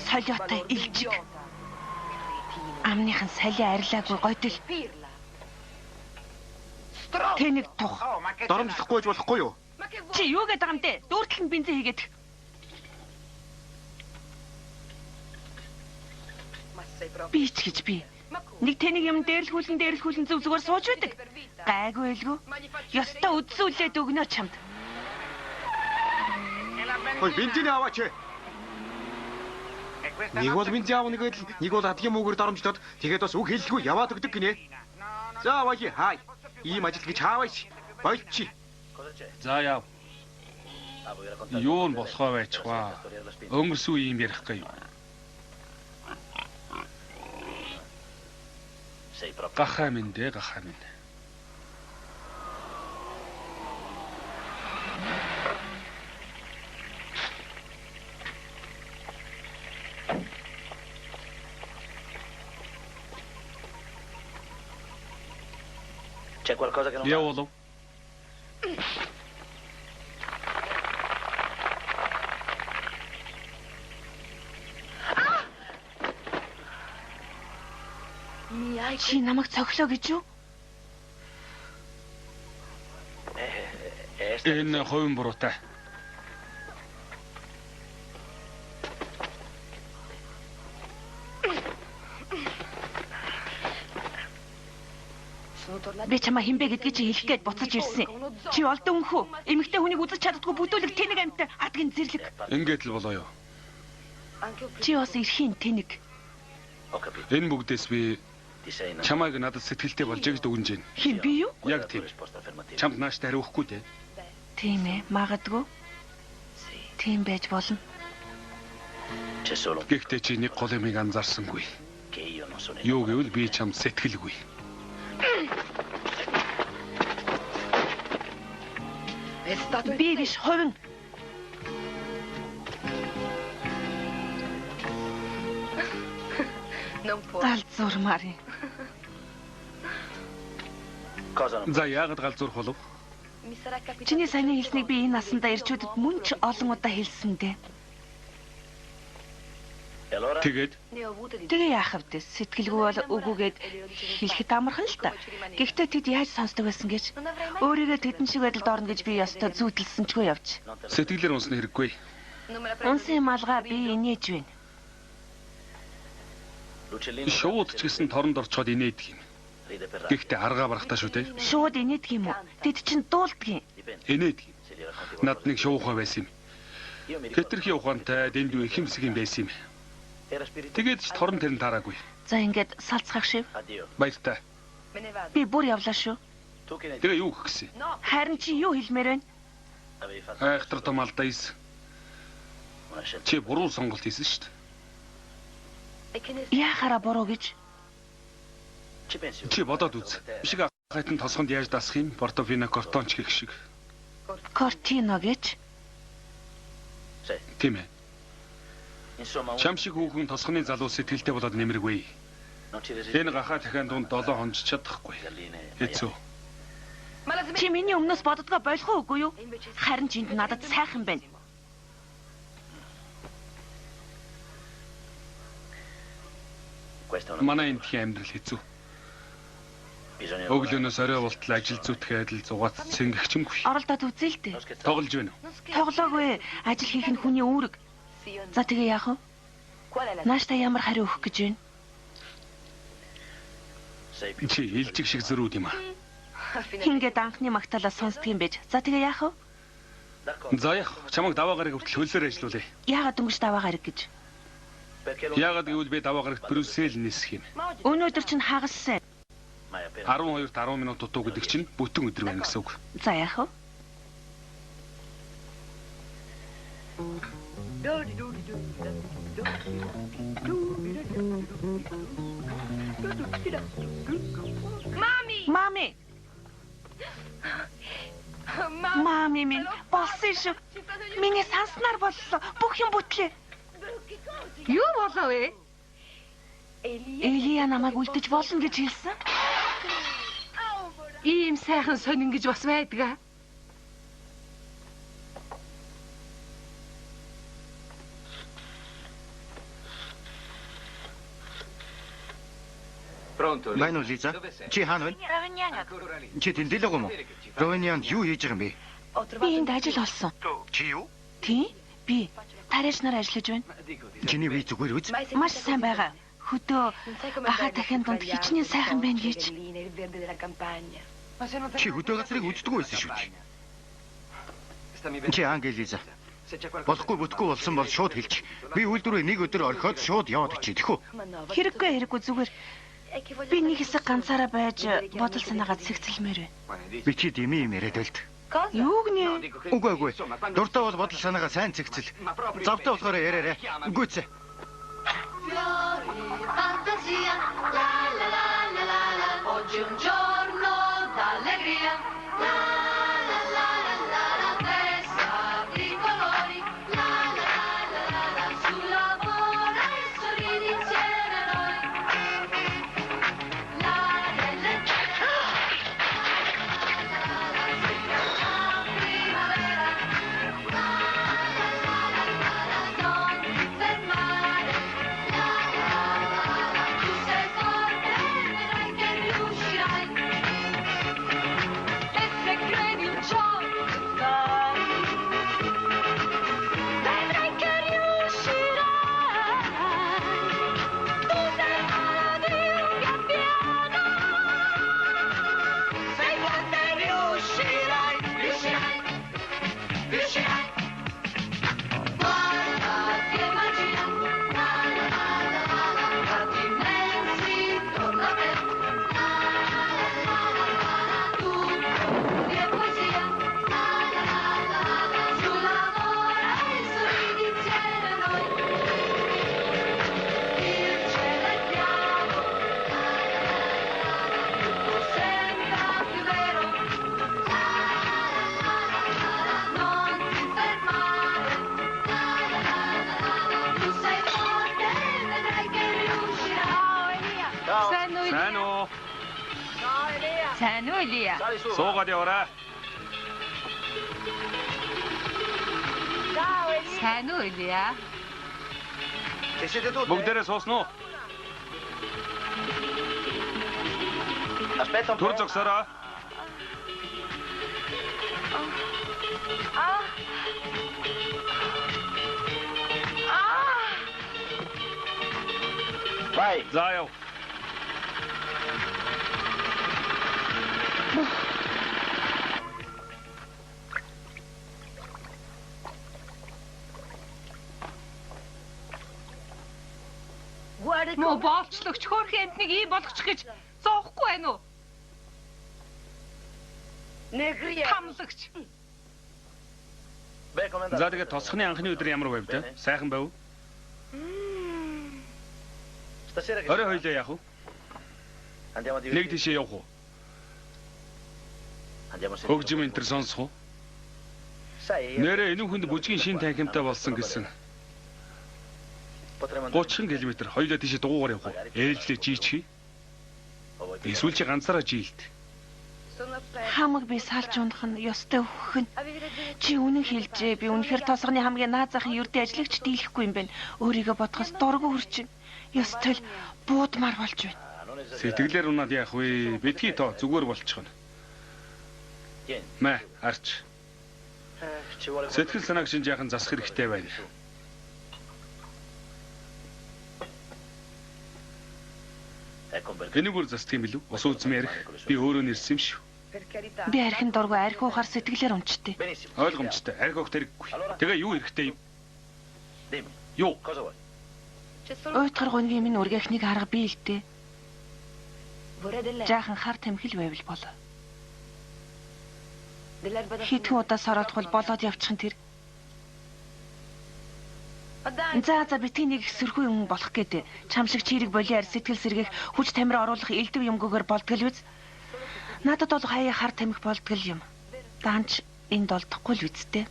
Speaker 9: Солиотой илжиг. Амныхан салиа арилаагүй годил. Тэнэг тух.
Speaker 1: Доромжлохгүй ч болохгүй юу?
Speaker 9: Чи юу гэдэг юм бэ? Дүүртэл нь бензин хийгээд. Би ч гэж би. Нэг тэнэг юм дээрлхүүлэн зүг зүгээр сууж байдаг. Гайгүй байлгүй. Ёстой үдсүүлээд өгнө чамд.
Speaker 1: Ой, бензин аваач. Нэг бол бензин аав нэгэд нэг бол адгийн муугэр доромжлоод тэгээд бас үг хэллгүй яваад өгдөг гинэ. За ваги хай. Ийм ажил гэж хааваач. Болчих.
Speaker 3: За яав. Юу н болохоо байчихваа. Өнгөрсөн юм ярихгүй юу? Гахаа минь дээ, гахаа минь.
Speaker 10: C'è qualcosa che non
Speaker 3: Io
Speaker 10: va?
Speaker 3: vado.
Speaker 9: Чи намайг цоглоо гэж юу?
Speaker 3: Энэ хувийн буруутай.
Speaker 9: Би чамаа хинбэ гэдгийг чи хэлэх гээд буцаж ирсэн. Чи олдон өнхөө. Эмэгтэй хүнийг үзэж чаддгүй бүдүүлэг тэнэг амтай адгийн зэрлэг.
Speaker 3: Ингээд л болоо юу.
Speaker 9: Чи бас эрхийн тэнэг.
Speaker 3: Энэ бүгдээс би чамайг надад сэтгэлтэй болж гэж дүгнэж байна.
Speaker 9: Хин би юу?
Speaker 3: Яг тийм. Чамд нааштай хариухгүй дээ.
Speaker 9: Тийм ээ, магадгүй. Тийм байж болно.
Speaker 10: C'è solo
Speaker 3: Гэхдээ чи нэг гол юмыг анзаарсангүй.
Speaker 10: che io non sono
Speaker 3: Юу гэвэл би чамд сэтгэлгүй.
Speaker 9: Би биш хувин. Залзуурмаар юм.
Speaker 10: cosa non
Speaker 3: За яагаад галзуурах болов?
Speaker 9: Чиний саяны хэлснийг би энэ насандаа ирчүүдэд мөн ч олон удаа хэлсэн дээ.
Speaker 10: E allora
Speaker 3: Тэгээд
Speaker 9: Тэгээ яах вэ? Сэтгэлгүй бол үгүйгээд хэлэхэд амархан л та. Гэхдээ тэд яаж сонсдог байсан гэж өөрийгөө тэдэн шиг байдалд орно гэж би ёстой зүйдэлсэнчгүй явж.
Speaker 3: сэтгэлээр унсна хэрэггүй.
Speaker 9: Унсын малгай би инээж байна.
Speaker 10: l'uccellino
Speaker 3: Шууд ч гэсэн торонд орчоод инээдэг юм.
Speaker 10: ride per
Speaker 3: Гэхдээ аргаа барахтаа шүү дээ.
Speaker 9: Шууд инээдэг юм уу? Тэд чинь дуулдаг юм.
Speaker 3: Инээдэг юм.
Speaker 10: se li racconti
Speaker 3: Над нэг шуухай байсан юм.
Speaker 10: io mi ricordo
Speaker 3: Хэтэрхий ухаантай дэндүү ихэмсэг юм байсан юм.
Speaker 10: era spirituale
Speaker 3: Тэгээд ч торон тэрэн таараагүй.
Speaker 9: За ингээд салцгах шив.
Speaker 10: addio
Speaker 3: Баяртай.
Speaker 9: Би бүр явлаа шүү.
Speaker 10: tu che ne
Speaker 3: Тэгээ юу гэх гэсэн?
Speaker 9: Харин чи юу хэлмээр байна?
Speaker 10: avevi fatto
Speaker 3: Айхтар том алдаяс.
Speaker 10: una scelta
Speaker 3: Чи буруу сонголт хийсэн шүү дээ.
Speaker 9: Яахаараа буруу гэж?
Speaker 10: ci pensi
Speaker 3: Чи бодоод үз. Бишиг хайтан тосгонд яаж дасах юм? Портофино кортонч гэх шиг.
Speaker 9: Кортино гэж.
Speaker 10: sai
Speaker 3: Тийм ээ.
Speaker 10: insomma
Speaker 3: Чам шиг хүүхэн тосгоны залуу сэтгэлтэй болоод нэмэргүй.
Speaker 10: non ci resisti
Speaker 3: Энэ гахаа дахиад дунд 7 хонж чадахгүй.
Speaker 10: galline
Speaker 3: Хэцүү.
Speaker 9: Чи миний өмнөөс боддгоо болох уугүй юу? Харин ч энд надад сайхан байна.
Speaker 10: questa è una
Speaker 3: Манай энэ тхийн амьдрал хэцүү.
Speaker 10: bisogna
Speaker 3: Өглөөнөөс орой болтол ажил зүтгэхэд л зугаат цэнгэгчмгүй.
Speaker 9: Оролдоод үзье л дээ.
Speaker 3: Тоглож байна уу?
Speaker 9: Тоглоогүй. Ажил хийх нь хүний үүрэг. За тэгээ яах вэ? Нааштай ямар хариу өгөх гэж байна?
Speaker 3: Чи илжиг шиг зөрүүд юм аа.
Speaker 9: Ингээд анхны магтаалаа сонсдөг юм байж. За тэгээ яах вэ?
Speaker 3: За яах, чамайг даваа гараг хүртэл хөлсөөр ажиллуулъя.
Speaker 9: Яагаад дөнгөж даваа гараг гэж?
Speaker 3: Яагаад гэвэл би даваа гарагт Брюссел нисэх юм.
Speaker 9: Өнөөдөр чинь хагас.
Speaker 3: 12-т 10 минут дутуу гэдэг чинь бүтэн өдөр байна гэсэн үг.
Speaker 9: За яах вэ? Мами. Мами минь болсон шүү. Миний санснаар боллоо. Бүх юм бүтлээ.
Speaker 7: Юу болов вэ?
Speaker 9: Элия намайг үлдэж болно гэж хэлсэн.
Speaker 7: Ийм сайхан сонин гэж бас байдгаа.
Speaker 2: Байна уу Лиза? Чи хаана вэ? Чи тэнд л юм уу? Ровенианд юу хийж байгаа юм бэ?
Speaker 9: Би энд ажил олсон.
Speaker 2: Чи юу?
Speaker 9: Тий? Би тариач нар ажиллаж байна.
Speaker 2: Чиний виз зүгээр үз.
Speaker 9: Маш сайн байгаа. Хөдөө бага дахин донд хичнээн сайхан байна гэж.
Speaker 2: Чи хөдөө газрыг үздэггүй байсан шүү дээ. Чи Ангел Лиза. Болохгүй бүтггүй болсон бол шууд хэлчих. Би үйлдвэрээ нэг өдөр орхиод шууд яваад очие тэхүү.
Speaker 9: Хэрэггүй зүгээр. Би нэг хэсэг ганцаараа байж бодол санаагаа цэгцэлмээр байна.
Speaker 2: Би чи дими юм яриад байлт.
Speaker 9: Юу гинэ?
Speaker 2: Үгүй. Дуртай бол бодол санаагаа сайн цэгцэл. Завтай болохоор яриарай. Гүйцээ.
Speaker 6: Fantasia, la la la la la la, oggi un giorno d'allegria, la la la la la la, festa di colori, la la la la la la, sul lavoro e sorridi insieme a noi. La la la primavera, la la la la la, non ti fermare. Tu sei forte, vedrai che riuscirai. E se credi in ciò che fai, vedrai che riuscirai. Tu sei mano di un gabbiano. Sei forte, riuscirai. Guarda che magia. La la la la la la, fatti immensi intorno a te. La la la la la la, tu e poesia. La la la la la, sul lavoro e sorridi insieme a noi. Il cielo è piano. La la la la la, tutto sembra più vero. La la la la la la, non ti fermare. La la la la la, tu sei forte, vedrai che riuscirai.
Speaker 3: Сайн уу?
Speaker 8: Сайн уу Элия?
Speaker 3: Суугаад яваарай.
Speaker 8: Сайн уу Элия?
Speaker 3: Бүгдээрээ суусноо. Түр зогсоорой. За яв.
Speaker 7: Мөө боолчлогч хөөрхөн амтныг ий болгочих гэж зоохгүй байна уу? Хамлагч.
Speaker 3: За тэгээд тосхны анхны өдөр ямар байв те? Сайхан байв? Орой хоёлоо яах вэ? Нэг тийшээ явах уу? Хөгжим энтер сонсох уу? Нэрээ энэ хүнд бүжгийн шин танхимтай болсон гэсэн. 30 км хоёлоо тийшээ дугуугаар явах уу? Ээлжлээ жийчих. Эсвэл чи ганцаараа жилт.
Speaker 9: Хамаг би салж унах нь ёстой өгөх нь. Чи үнэн хэлжээ. Би үнэхээр тосгоны хамгийн наад захын ердөө ажлагч дийлэхгүй юм байна. Өөрийгөө бодохоос дургу хүрчин. Ёстой л буудмаар болж байна.
Speaker 3: Сэтгэлээр унаад яах вэ? Битгий тоо зүгээр болчихно. Мэ арч. Сэтгэл санааг шинж яхан засах хэрэгтэй байна. Энийг бүр застх юм билүү? Ус үзмээр би өөрөө нэрсэн юм шүү.
Speaker 9: Би архин дургу арх ухаар сэтгэлээр унчтээ.
Speaker 3: Ойлгомжтой. Арх уух хэрэггүй. Тэгээ юу хэрэгтэй юм?
Speaker 10: Dimmi,
Speaker 3: Юу?
Speaker 10: cosa vuoi?
Speaker 9: Уйтгар гонгийн минь үргэхнийг харга би л дээ. Жаахан хар тамхил байвал болоо. Хитэн удаа сороодхол болоод явчихын тэр. За битгий нэг сөрхүү юм болох гэдэг. Чам шиг чирэг болиар сэтгэл сэргийх хүч тамир оруулах элдв юмгүйгээр болдгол үз. Надад бол хаяа хар тамхи болдгол юм. Даанч энд олдохгүй л үсттэй.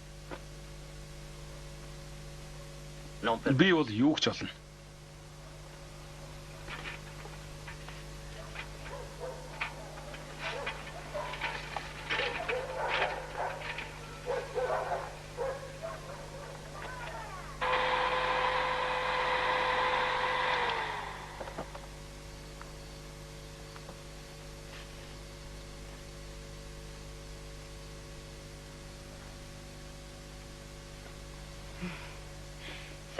Speaker 10: Non per
Speaker 3: Би бол юу ч олно.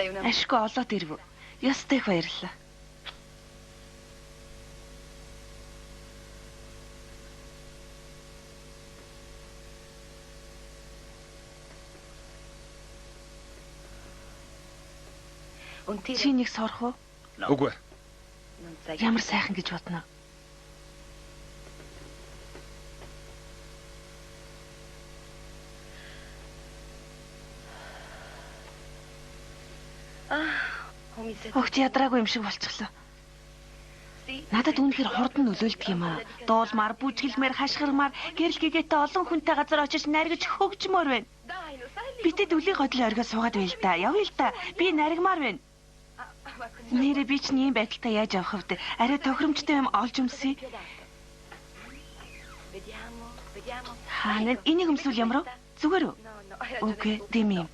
Speaker 9: Ашгүй олоод ирв. Ястай их баярлалаа. Чи нэг сорох уу?
Speaker 3: Үгүй.
Speaker 9: Ямар сайхан гэж бодно. Огт ядраагүй юм шиг болчихлоо. Надад үнэхээр хурдан нөлөөлдөг юм аа. Дуулмаар, бүжгэлмээр, хашгирмаар, гэрэл гэгээтэй олон хүнтэй газар очиж наригж хөгжмөр байна. Битэд үлийн годлын оргио суугаад байл та. Явъя л та. Би наригмаар байна. Нэрээ би ч ийм байдалтай яаж явах вэ? Арай тохиромжтой юм олж өмсөе. Хаана энийг өмсвөл ямар вэ? Зүгээр үү? Окей, Дими.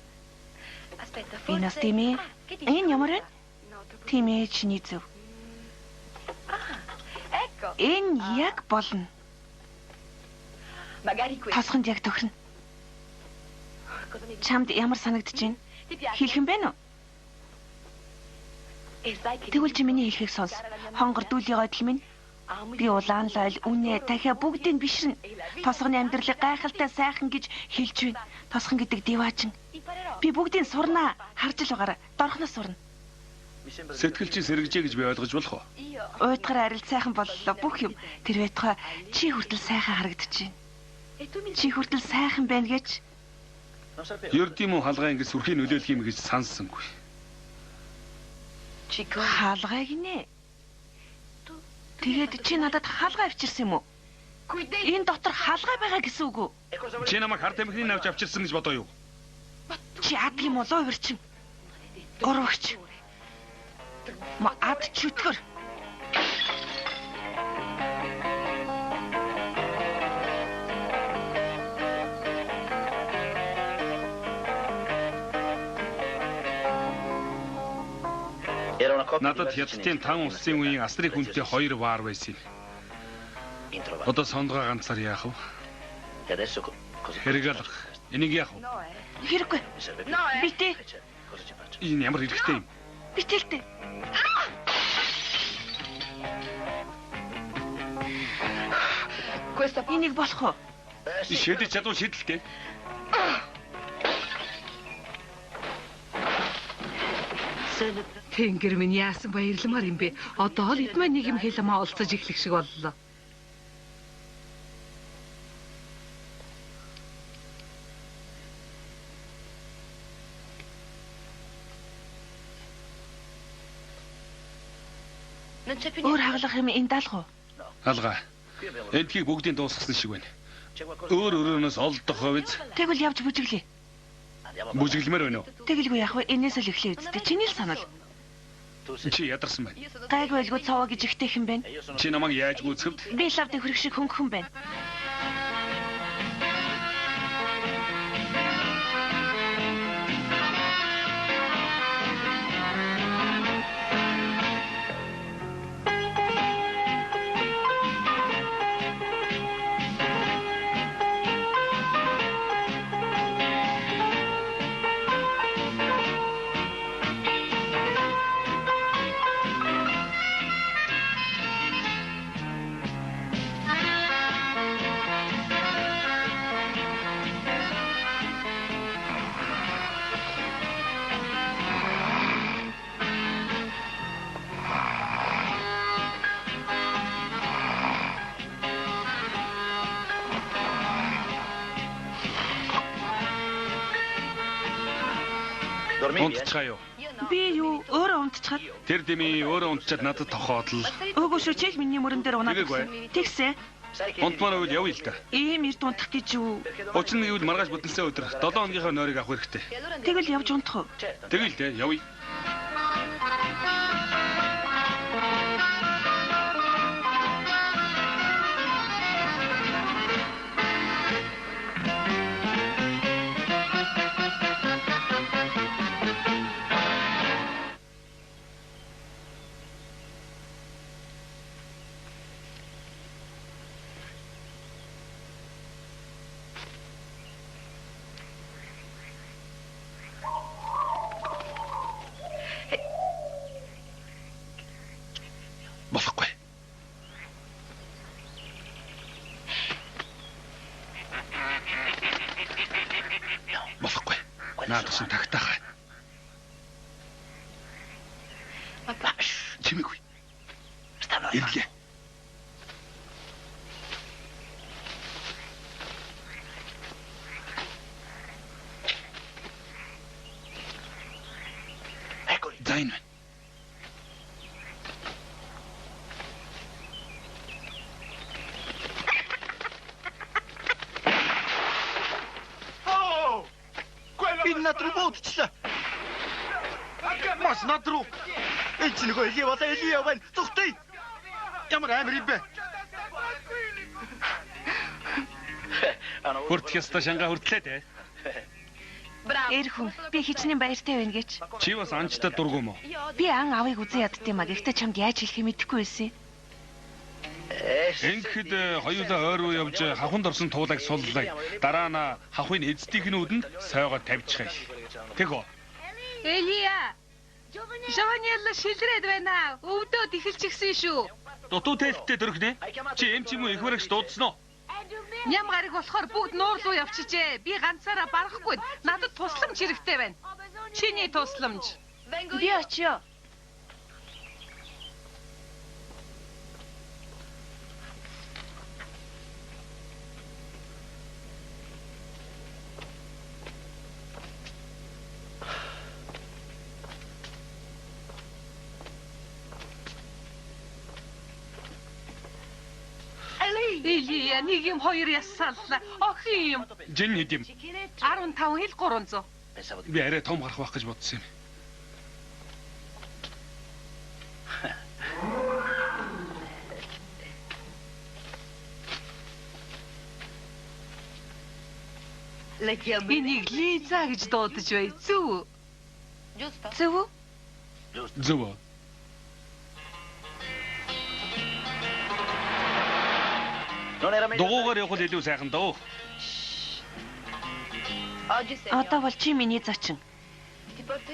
Speaker 9: Би нас Дими. Энэ ямар вэ? Тимээ чиний зөв. Энэ яг болно. Тосгонд яг тохирно. Чамд ямар санагдаж байна? Хэлэх юм бэ нү? Тэгвэл чи миний хэлхийг сонс. Хонгор дүүлийн гойдол минь. Би улаан лойл үнэ дахиа бүгдийг бишрэн. Тосгоны амьдралыг гайхалтай сайхан гэж хэлж байна. Тосгон гэдэг диваачин. Би бүгдийг сурнаа. Харж л байгаарай. Дорхноос сурна.
Speaker 3: Сэтгэлчин сэргэжээ гэж би ойлгож болох уу?
Speaker 9: Уйтгаар арил сайхан боллоо бүх юм. Тэр байтугай чи хүртэл сайхан харагдаж байна. Чи хүртэл сайхан байна гэж.
Speaker 3: Ердийн мөн халгаа ингэ сүрхий нөлөөлөх юм гэж санссангүй.
Speaker 9: Хаалгаа гинэ. Тэгээд чи надад хаалгаа авчирсан юм уу? Энэ дотор хаалгаа байгаа гэсэн үг үү?
Speaker 3: Чи намайг хар тамхины навч авчирсан гэж бодоо юу?
Speaker 9: Чи ад юм болоо өрчин. Гурвагч. Ма ад чөтгөр.
Speaker 3: Надад хятадын тан улсын үеийн асрын хүнтэй 2 ваар байсан юм. Одоо сондгоо ганцаар яах вэ? Хэрэгэлэх. Энийг яах вэ?
Speaker 9: Хэрэггүй. Битээ.
Speaker 3: Энэ ямар хэрэгтэй юм?
Speaker 9: Битээлтэй. Энийг болох уу?
Speaker 3: Шийдэж чадвал шийдэлтэй.
Speaker 7: Тэнгэр минь яасан баярламаар юм бэ? Одоо л эдмээ нэг юм хэлэмээ олцож эхлэх шиг боллоо.
Speaker 9: Өөр хаглах юм энэ даалах уу?
Speaker 3: Алгаа. Эндхийг бүгдийг дуусгасан шиг байна. Өөр өрөөнөөс олдох ховц.
Speaker 9: Тэгвэл явж бүжиглээ.
Speaker 3: Бүжиглэмээр байна уу?
Speaker 9: Тэгэлгүй яах вэ? Энээс л эхлэе үсттэй. Чиний л санал.
Speaker 3: Чи ядарсан байна.
Speaker 9: Гайг байлгүй цаваа гэж ихтэй хэм байна.
Speaker 3: Чи намайг яаж гүйцэвд?
Speaker 9: Би лавд хөрөх шиг хөнгөн байна.
Speaker 3: Унтчихаа юу?
Speaker 9: Би юу өөрөө унтчихад
Speaker 3: Тэр дэмий өөрөө унтчаад надад тохоод л
Speaker 9: өөгөө шүү чиг миний мөрөн дээр унаад
Speaker 3: Тэгэхгүй.
Speaker 9: тэгсэ
Speaker 3: унтмаар үйл явъя л да.
Speaker 9: ийм эрт унтах гэж юу
Speaker 3: Учир нь гэвэл маргааш бүдэлсэн өдөр 7 хоногийнхаа нойрыг авах хэрэгтэй.
Speaker 9: тэгэл явж унтах уу
Speaker 3: Тэгэл дээ явъя. Болохгүй. Болохгүй. Наадах нь тагтаах. Чимээгүй. Ирлээ. За энэ байна.
Speaker 2: Энэ над руу буудчихлаа. Маш над руу. Энд чинь нөгөө Эли болоо Эли яваа. Зүгтээ. Ямар амир юм бэ?
Speaker 3: Хүртэх ёстой шангаа хүртлээ те.
Speaker 9: эр хүн би хичнээн баяртай байна гэж
Speaker 3: Чи бас анчтад дургу юм уу?
Speaker 9: би ан авыг үзэн яддсан маа гэхдээ чамд яаж хэлэхээ мэдэхгүй байсан
Speaker 3: Ингэхэд хоёулаа ойр руу явж хавханд орсон туулайг суллаа. Дараа нь хавхын эцдийн нүдэнд сойгоо тавьчихъя. Тэгөө.
Speaker 7: Элия. Жоньяла шилрээд байна. Өвдөөд эхэлж гисэн шүү.
Speaker 3: Дутуу тэлттэй дөрөхнэ. Чи эм чим үү их барагч дуудсан уу?
Speaker 7: Ням гараг болохоор бүгд нуур руу явчихжээ. Би ганцаараа барахгүй. Надад тусламж хэрэгтэй байна. Чиний тусламж.
Speaker 9: би очиё
Speaker 7: Элия нэг юм хоёр яссааллаа. Охин юм.
Speaker 3: Жин хэд юм?
Speaker 7: 15 хил 300.
Speaker 3: Би арай том гарах байх гэж бодсон юм.
Speaker 7: Энийг Лиза гэж дуудаж бай. Зүв.
Speaker 9: зөв үү
Speaker 3: Зөв. Дугуугаар явах илүү сайхан дөө.
Speaker 9: одоо бол чи миний зочин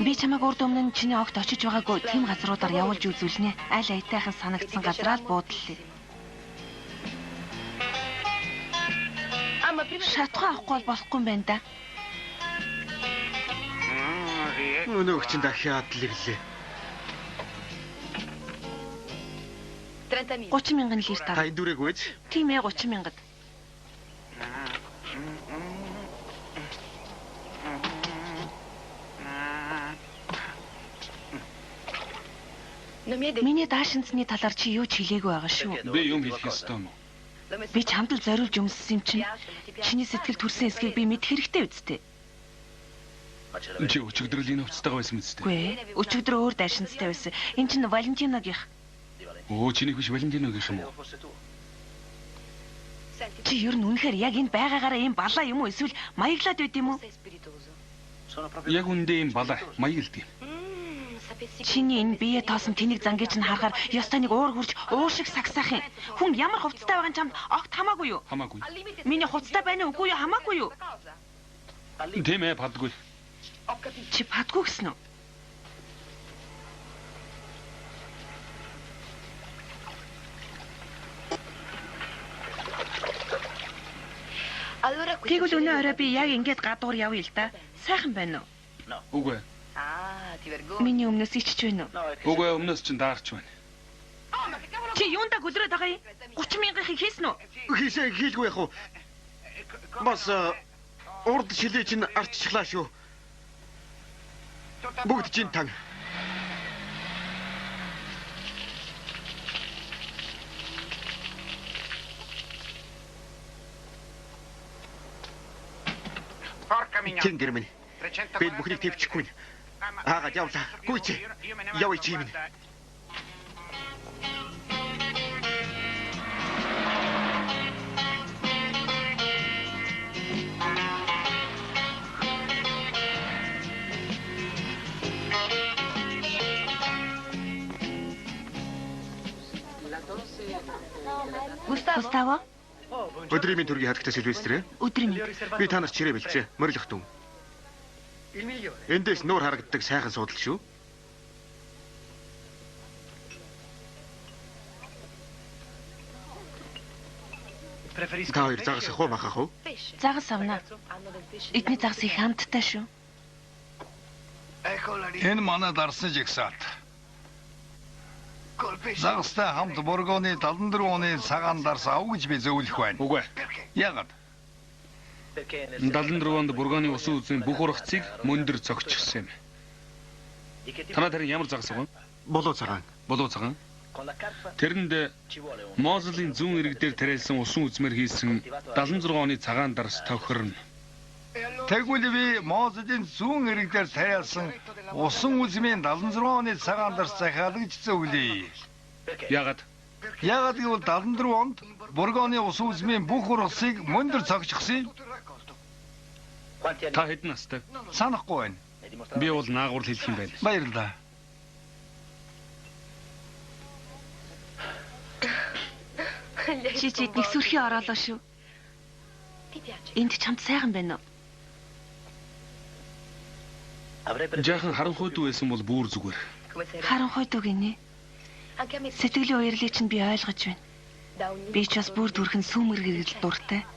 Speaker 9: би чамайг урд өмнө чиний огт очиж байгаагүй тийм газруудаар явуулж үзүүлнэ аль аятайхан санагдсан газраа л буудлаа шатхаа авахгүй бол болохгүй юм байна да
Speaker 1: Өнөөх чинь дахиад л ирлээ.
Speaker 9: 30,000 лир
Speaker 1: Та
Speaker 9: тав
Speaker 1: энэ дүрэг үйж.
Speaker 9: тийм ээ 30,000 миний даашинцны талаар чи юу ч хэлээгүй байгаа шүү
Speaker 3: Би юм хэлэх ёстой юм уу?
Speaker 9: би чамд л зориулж өмссөн юм чинь чиний сэтгэл төрсэн эсгийг би мэд хэрэгтэй үсттэй
Speaker 3: Чи өчигдрөлийн хувцастайгаа байсан мэт.
Speaker 9: үгүй ээ өчигдөр өөр даашинцтай байсан энэ чинь Валентиногийнх
Speaker 3: Оо чиний биш Валентиногийн юм уу?
Speaker 9: чи ер нь үнэхээр яг энд байгаагаараа ийм балаа юм уу эсвэл маяглаад байд юм уу
Speaker 3: Яг үндэ юм бала маяг л юм.
Speaker 9: чиний энэ бие тоосон тэнийг зангиж нь харахаар ёстой нэг уур хурж уушиг сагсаах юм хүн ямар хувцастай байгаа нь чамд огт хамаагүй юу
Speaker 3: Хамаагүй.
Speaker 9: миний хувцастай байна уу үгүй юу хамаагүй юу
Speaker 3: Тийм ээ падгүй.
Speaker 9: чи падгүй гэсэн үү Тэгвэл өнөө орой би яг ингэж гадуур явъя л да. Сайхан байна уу?
Speaker 3: Үгүй.
Speaker 9: Миний өмнөөс ичж байна уу?
Speaker 3: Үгүй өмнөөс чинь даарч байна.
Speaker 9: Чи юунда гөлрөөд байгаа юм? 30,000 хийсэн үү?
Speaker 1: Хийсээ хийлгүй яах вэ? Бас урд шилээ чинь арччихлаа шүү. Бүгд чинь таг. Чин гэрмэн. Би бүхнийг төвчихгүй. Аагаад явлаа. Гүйч. Явъя чи минь.
Speaker 9: Густаво?
Speaker 1: Өдрийн минь төргийн хатагтай Сильвестрэ.
Speaker 9: Өдрийн минь.
Speaker 1: Би та нарт чирээ бэлдсэн. Морилох түн. Эндээс нуур харагддаг сайхан суудал шүү. Та хоёр загас ах уу махах уу?
Speaker 9: Загас авна. Эдний загас их хамттай шүү.
Speaker 4: Энэ манай дарсан жигсаат. Загастай хамт Бургоны 74 оны цагаан дарс ав гэж би зөвлөх байна.
Speaker 3: Үгүй.
Speaker 4: Яагаад?
Speaker 3: 74 онд Бургоны усан үзмийн бүх ургацыг мөндөр зогчихсон юм. Танаа тэр ямар загас вэ?
Speaker 1: Болоо цагаан.
Speaker 3: Болоо цагаан. Тэрэнд Мозелийн зүүн ирэг дээр тариалсан усан үзмээр хийсэн 76 оны цагаан дарс тохирно.
Speaker 4: Тэгвэл би Мозелийн зүүн ирэг дээр тариалсан усан үзмийн 76 оны цагаан дарс захиалгаж зөвлөе.
Speaker 3: Яагаад?
Speaker 4: Яагаад гэвэл 74 онд Бургоны усан үзмийн бүх ургасыг мөндөр зогчихсон юм.
Speaker 3: Та хэдэн настай?
Speaker 4: Санахгүй байна.
Speaker 3: Би бол наагур хэлэх юм байна.
Speaker 4: Баярлалаа.
Speaker 9: Чи эднийг сүрхий ороолоо шүү. Энд чамд сайхан байна уу?
Speaker 3: Жаахан харанхуйд байсан бол бүр зүгээр.
Speaker 9: Харанхуйд үг гинэ. Сэтгэлийн уярлыг чинь би ойлгож байна. Би ч бас бүр дүрхэн сүмэр гэрэл дуртай.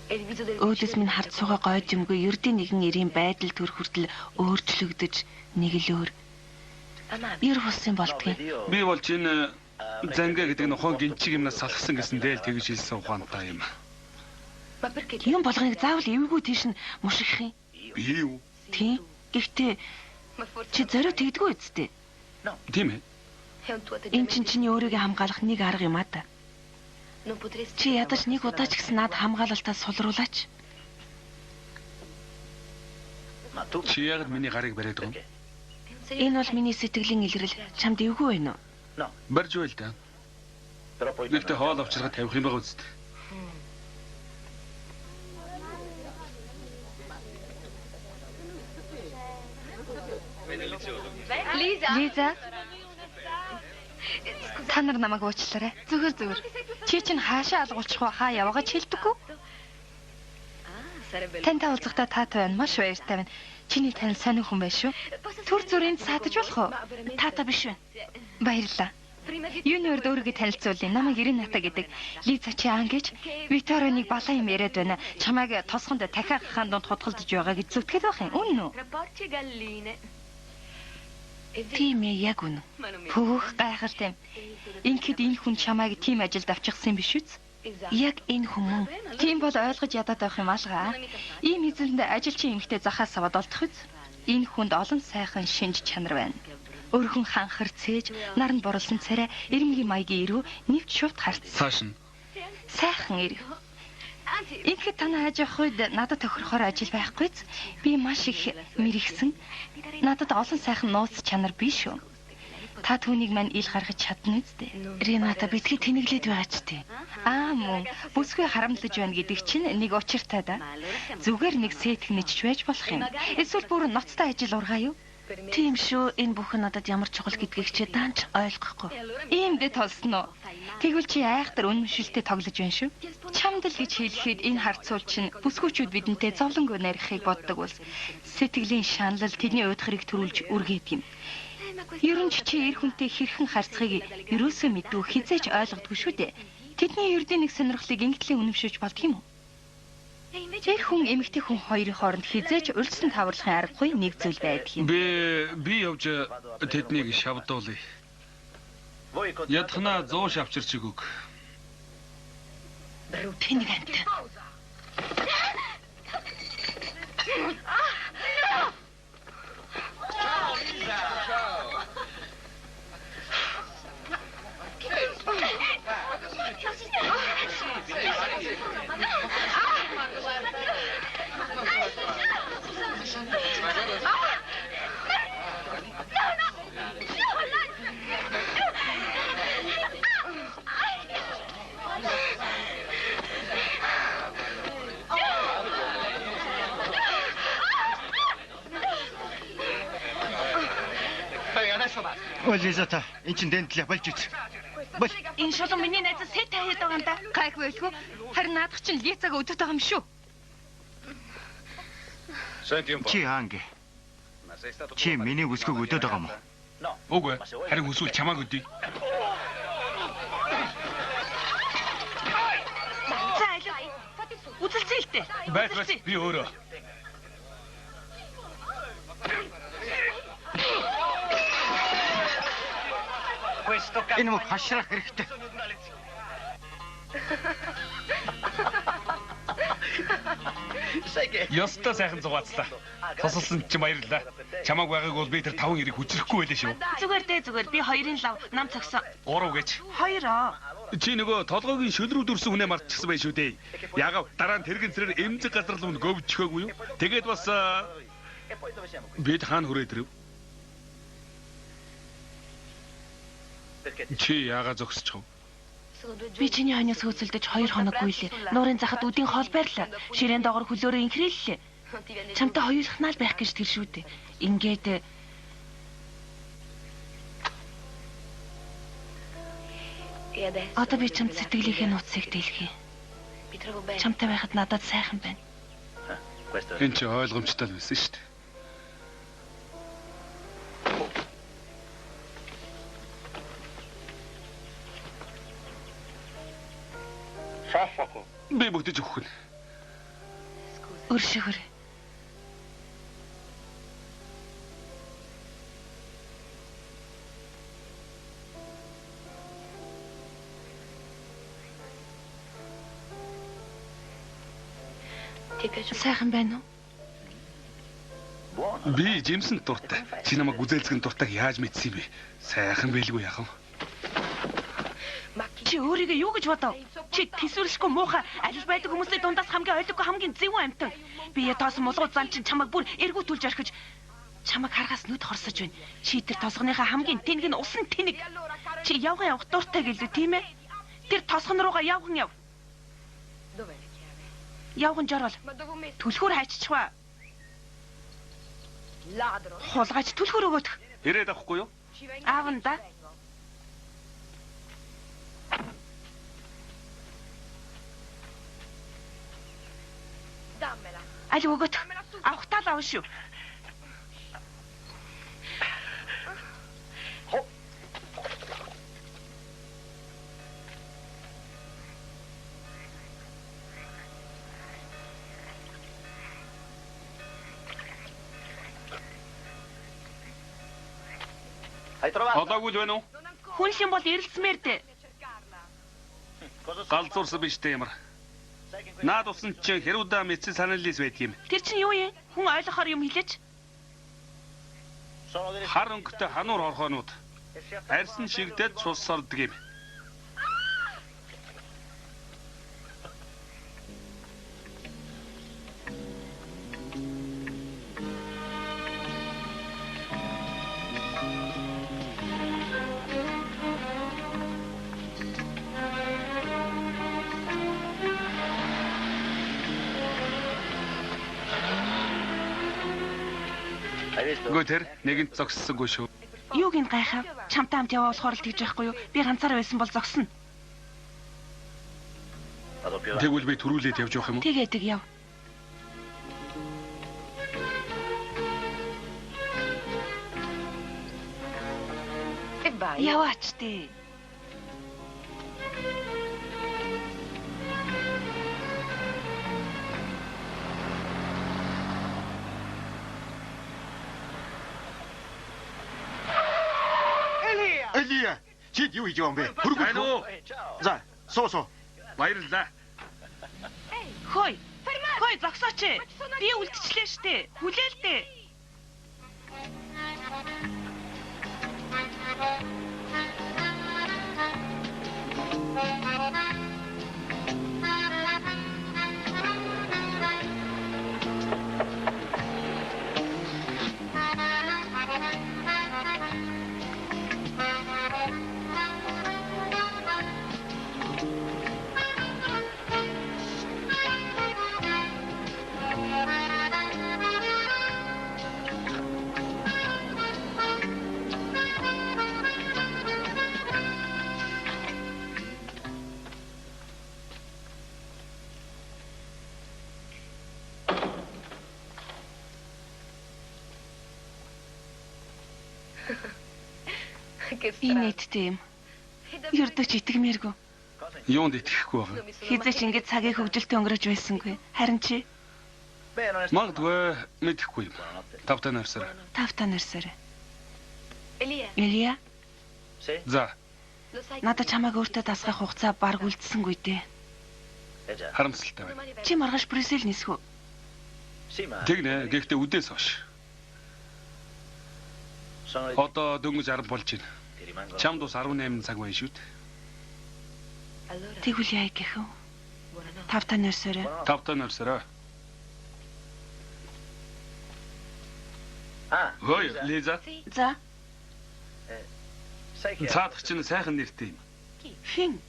Speaker 9: Өөдөөс минь хард суугаа гойд юмгүй ердийн нэгэн ирийн байдал төр хүртэл өөрчлөгдөж нэг л өөр. Ер хусын болдгийг.
Speaker 3: Би бол чинь занга гэдэг нохоо гинчиг юмнаас салхсан гэсэндээ л тэгж хэлсэн ухаантай юм.
Speaker 9: Юм болгоныг заавал эвгүй тийш нь мушгих юм.
Speaker 3: Би юу?
Speaker 9: Тийм. Гэхдээ чи зориу тэгдэггүй үсттэй.
Speaker 3: Тийм ээ.
Speaker 9: Эн чиний өөрийгөө хамгаалах нэг арга юм аа та. Чи ядаж нэг удаа ч гэсэн над хамгаалалтаа сулруулаач.
Speaker 3: Чи яг миний гарыг бариад байгаа юм.
Speaker 9: Энэ бол миний сэтгэлийн илрэл. Чамд эвгүй байна уу?
Speaker 3: Барж байл та. Нэгтээ хоол авчиргаа тавих юм байгаа үст.
Speaker 8: Лиза. Та нар намайг уучлаарай.
Speaker 9: Зүгээр.
Speaker 8: Чи чинь хаашаа алгуулчих вэ? Хаа яваагаа ч хэлдэггүй. Тантай уулзахдаа таатай байна. Маш баяртай байна. Чиний танил сонин хүн байна шүү. Түр зүрийн саадаж болох уу?
Speaker 9: Таатай биш байна.
Speaker 8: Баярлалаа. Юуны урд өөрийгөө танилцуулъя. Намайг Ирина Ната гэдэг. Лиза чи аан гэж Викторионыг балан юм яриад байна. Чамайг тосгонд дахиад хаан донд хутгалдаж байгаа гэж зүтгэл байх юм. Үнэн үү?
Speaker 9: Тийм ээ, яг үнэ.
Speaker 8: Пүүх гайхалтай юм. Ингээд энэ хүн чамайг тийм ажилд авчихсан биш үү?
Speaker 9: Яг энэ хүмүүс.
Speaker 8: Тийм бол ойлгож ядаад байх юм алгаа. Ийм эзэлэнд ажилчин эмэгтэй захаас аваад олдох үз. Энэ хүнд олон сайхан шинж чанар байна. Өргөн ханхар цээж, наранд борлсон царай, эрмгийн маягийн ирүү нэвч шувт харц.
Speaker 3: Цааш нь.
Speaker 8: Сайхан ирэх. Ингээд танаа хаж явах үед надад тохирохоор ажил байхгүй ч би маш их мэрэгсэн. Надад олон сайхан нууц чанар биш үү? Та түүнийг мань ил гаргаж чадна үстэй.
Speaker 9: Рената битгий тэнэглээд байгаа ч тий.
Speaker 8: Мөн бүсгүй харамлаж байна гэдэг чинь нэг учиртай да. Зүгээр нэг сэтг нэчж байж болох юм. Эсвэл бүр ноцтой ажил ургаа юу?
Speaker 9: Тийм шүү. Энэ бүхэн надад ямар чухал гэдгийг чи даанч ойлгохгүй.
Speaker 8: Иймдээ толсон уу? Тэгвэл чи айхтар үнэмшилтэй тоглож байна шүү. Чамд л гэж хэлэхэд энэ харцуул чинь бүсгүйчүүд бидэнтэй зовлонгүй нарихыг боддог бол сэтгэлийн шаналл тэдний уйдхарыг төрүүлж үргээд юм. Ер нь чи эр хүнтэй хэрхэн харьцахыг ерөөсөө мэдгүй хизээч ойлгодгүй шүү дээ. Тэдний ердийн нэг сонирхлыг ингэтлээ үнэмшиж болдго юм уу? Эр хүн эмэгтэй хүн хоёрын хооронд хизээч урьдчилан таварлахын аргагүй нэг зүйл байдаг юм.
Speaker 3: Би явж тэднийг шавдуулъя. Ядхна 100 шавчирч өгөг.
Speaker 9: Тэнэг амт.
Speaker 2: Лизата, эн чин дэнтлээ болж үз. Бол
Speaker 9: Энэ шулуун миний найз Сэт хаяад байгаа юм да.
Speaker 8: Кайх байлгүй. Харин наадах чинь Лицагаа өдөрт байгаа юм шүү.
Speaker 2: чи хаанг. Чи миний бүсгүйг өдөөд байгаа юм уу?
Speaker 3: Үгүй. Харин хүсвэл чамааг өдөө.
Speaker 9: За аль. Үзэлцээлтэй.
Speaker 3: Байс би өөрөө.
Speaker 2: Энэ мөн хашрах хэрэгтэй.
Speaker 3: Ёстой сайхан зугаацлаа. Тусалсан чи баярлалаа. Чамааг байгааг бол би тэр 5 эрийг хүчрэхгүй байлаа шүү.
Speaker 9: Зүгээр би хоёрын лав нам цогсон.
Speaker 3: 3 гэж.
Speaker 9: Хоёроо.
Speaker 3: Чи нөгөө толгойн шөлрүүд өрсөн хүнээ мартчихсан байх шүү дээ. Ягав дараа нь тэрэгэн цэрээр эмзэг газар руу говьчихоогүй юу? Тэгээд бас бид хаана хүрээд ирэв? Чи яагаад зогсчихв?
Speaker 9: Би чиний хойноос хөөцөлдөж 2 хоноггүй лээ. Нуурын захад үдийн хоол байрлаа. Ширээн доогор хөлөөрөө инхрийллээ. Чамтай хоёулахнаа л байх гэж тэр шүү дээ. Ингээд одоо би чамд сэтгэлийнхээ нууцыг дэлгэе. Чамтай байхад надад сайхан байна.
Speaker 3: Энэ чи ойлгомжтой л байсан шүү дээ. Би бүгдэж өгөх нь.
Speaker 9: Өршөөр. Сайхан байна уу?
Speaker 3: Би жимсэн дуртай. Чи намайг гүзээлзгэн дуртайг яаж мэдсэн юм бэ? Сайхан байлгүй яах вэ?
Speaker 9: Чи өөрийгөө юу гэж бодов? Чи тэсвэрлэхгүй муухай аль байдаг хүмүүсийн дундаас хамгийн ойлгохгүй хамгийн зөвүүн амтан. Бие тоосон мулгуу зан чин чамайг бүр эргүүтүүлж орхиж чамайг харахаас нүд хорсож байна. Чи тэр тосгоныхаа хамгийн тэнэг нь усан тэнэг. Чи явган явах дуртай гэлээ тийм ээ? Тэр тосгон руугаа явган яв. Явган жорол. Түлхүүр хайчихваа. Хулгайч түлхүүр өгөөдөх.
Speaker 3: Ирээд авахгүй юу?
Speaker 9: Аавн да. Аль өгөөд авахтаа л авна шүү.
Speaker 3: Одоогүй л байна уу?
Speaker 9: Хүн шин бол эрэлцмээр дээ.
Speaker 3: Галзуурсан биш дээ ямар. Наад усан чи хэрүүда мэдсэн саналис байдаг юм.
Speaker 9: Тэр чинь юу юм? Хүн ойлгохоор юм хэлээч.
Speaker 3: Хар өнгөтэй хануур хорхоонууд арьсан шигдээд цус сордог юм. Гүтэр нэгэнт зогссонгүй шүү.
Speaker 9: Юуг ин гайхав? Чамтай хамт яваа болохоор л тэгж байхгүй юу? Би ганцаараа байсан бол зогсно.
Speaker 3: Тэгвэл би төрүүлээд явж явах юм уу?
Speaker 9: Тэгээд яв. Яваач дээ.
Speaker 1: Элия, чи юу хийж байгаа юм бэ? Хөргөө. За, суу.
Speaker 3: Баярлалаа.
Speaker 9: Хой. Хой зогсооч. Би үлдчихлээ штэ. Хүлээл дээ. Инээдтэй юм. Ердөө ч итгэмээргүй.
Speaker 3: Юунд итгэхгүй байгаа.
Speaker 9: Хизээч ингэж цагийг хөвгөлтэй өнгөрөөж байсангүй. Харин чи
Speaker 3: Магадгүй мэдэхгүй юм. Тавтай нарсаар.
Speaker 9: тавтаа нарсаар. Элия,
Speaker 3: За,
Speaker 9: надад чамайг өөртөө дасгах хугацаа барг үлдсэнгүй дээ.
Speaker 3: харамсалтай байна.
Speaker 9: Чи маргааш Брюссел нисэх үү?
Speaker 3: Тэг нэ, гэхдээ үдээс хойш. Одоо дөнгөж 10 болж байна. Чамд ус 18 цаг байна шүү дээ.
Speaker 9: Тэгвэл яа гэх вэ? Тавтаа нарсаар.
Speaker 3: Тавтай нарсаар. Хөөе, Лиза.
Speaker 9: За,
Speaker 3: Цаадах чинь сайхан нэртэй юм.
Speaker 9: хин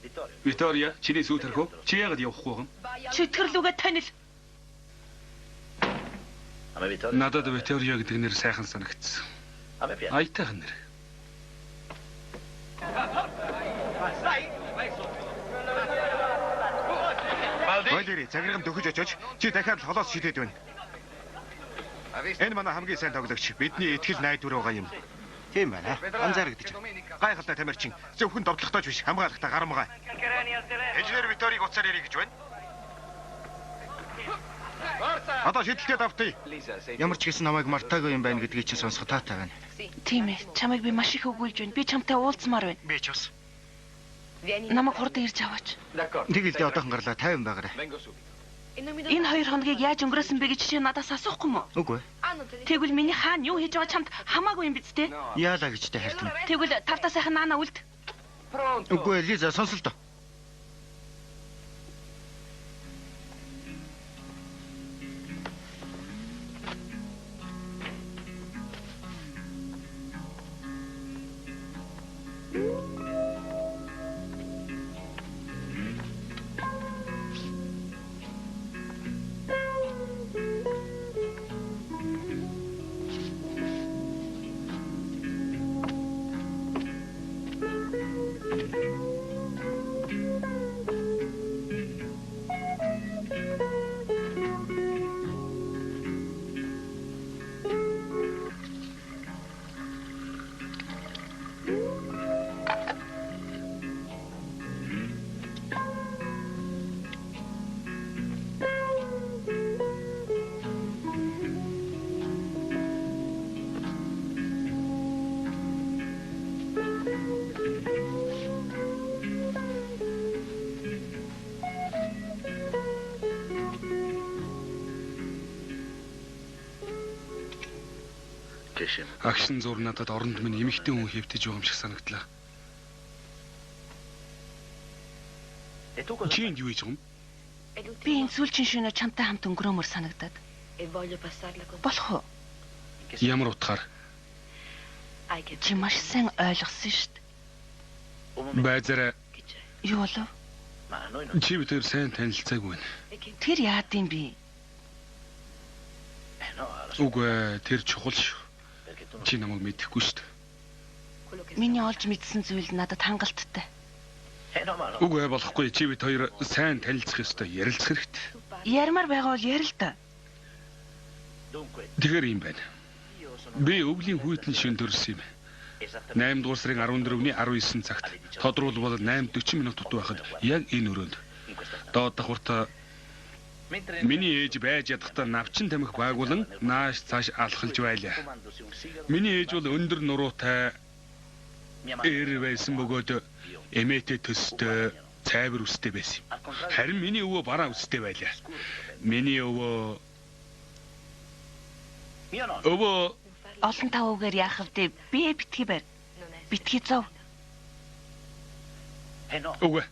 Speaker 3: Виктория, чиний сүйт төрхөө. Чи яагаад явахгүй юм?
Speaker 9: чөтгөрлүгэ танил.
Speaker 3: Надад Виктория гэдэг нэр сайхан санагдсан. Аятайхан нэр.
Speaker 1: Валери, цагирган дөхөж очиж чи дахиад холоос шидэд байна. Энэ манай хамгийн сайн тоглогч. Бидний итгэл найдвар байгаа юм.
Speaker 2: Тийм байна. Анзаарэгдэж байна.
Speaker 1: Гайхалтай тамирчин. Зөвхөн довтлохтойч биш, хамгаалахтай гарамгаа. Инженер Виторийг уцаар ярих гэж байна. Одоо шидэлтэд автъя.
Speaker 2: Ямар ч гэсэн намайг мартаагүй юм байна гэдгийг чинь сонсох таатай байна.
Speaker 9: Тийм ээ, чамайг би маш их өгүүлж байна. Би чамтай уулзмаар байна.
Speaker 2: Би ч бас.
Speaker 9: Намайг хурдан ирж аваач.
Speaker 2: Тэгэл дээ одоохон гарлаа 50 байгаарай.
Speaker 9: Энэ 2 хоногийг яаж өнгөрөөсөн бэ гэж чи надаас асуухгүй мө?
Speaker 2: Үгүй.
Speaker 9: Тэгвэл миний хаана юу хийж байгаа чамд хамаагүй юм биз дээ?
Speaker 2: Яалаа гэжтэй хайртан.
Speaker 9: Тэгвэл тавтаа сайхан наана үлд.
Speaker 2: Үгүй Лиза сонсол доо.
Speaker 3: Агшин зур надад оронд минь эмэгтэй хүн хэвтэж байгаа юм шиг санагдлаа. Чи энд юу хийж байгаа юм?
Speaker 9: Би энэ сүүлчийн шөнө чамтай хамт өнгөрөөмөр санагдаад. Болох уу?
Speaker 3: Ямар утгаар?
Speaker 9: Чи маш сайн ойлгосон шүү дээ.
Speaker 3: Байзаараа
Speaker 9: Юу болов?
Speaker 3: чи битэр сайн танилцаагүй байна.
Speaker 9: Тэр яад юм бэ?
Speaker 3: Үгүй тэр чухал шүү. Чи намайг мэдэхгүй шүү дээ.
Speaker 9: Миний олж мэдсэн зүйл надад хангалттай.
Speaker 3: Үгүй болохгүй. Чи бид хоёр сайн танилцах ёстой, ярилцах хэрэгтэй.
Speaker 9: Ярмаар байгаа бол яар л да.
Speaker 3: Тэгэхээр юм байна. Би өвлийн хүйтэн шин төрсөн юм. 8 дугаар сарын 14-ний 19 цагт тодруулбал 8:40 минут дутуу байхад яг энэ өрөөнд доод давхуртаа миний ээж байж ядахтаа навчин тамхи байгуулан нааш цааш алхалж байлаа. Миний ээж бол өндөр нуруутай эр байсан бөгөөд эмээтэй төстэй цайвар үстэй байсан. Харин миний өвөө бараа үстэй байлаа. Миний өвөө
Speaker 9: Олон тавуугаар яах вэ? Би битгий байр. Битгий зов.
Speaker 3: Үгүй.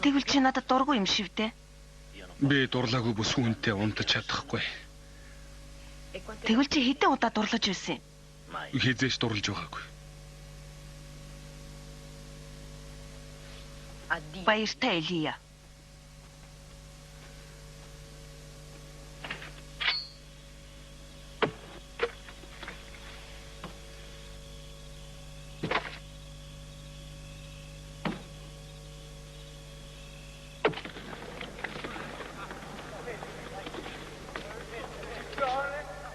Speaker 9: Тэгвэл чи надад дургүй юм шив дээ.
Speaker 3: Би дурлаагүй бүс хүнтэй унтаж чадахгүй.
Speaker 9: Тэгвэл чи хэдэн удаа дурлаж байсан юм?
Speaker 3: Хизээш дурлж байгаагүй.
Speaker 9: Баяртай Элия.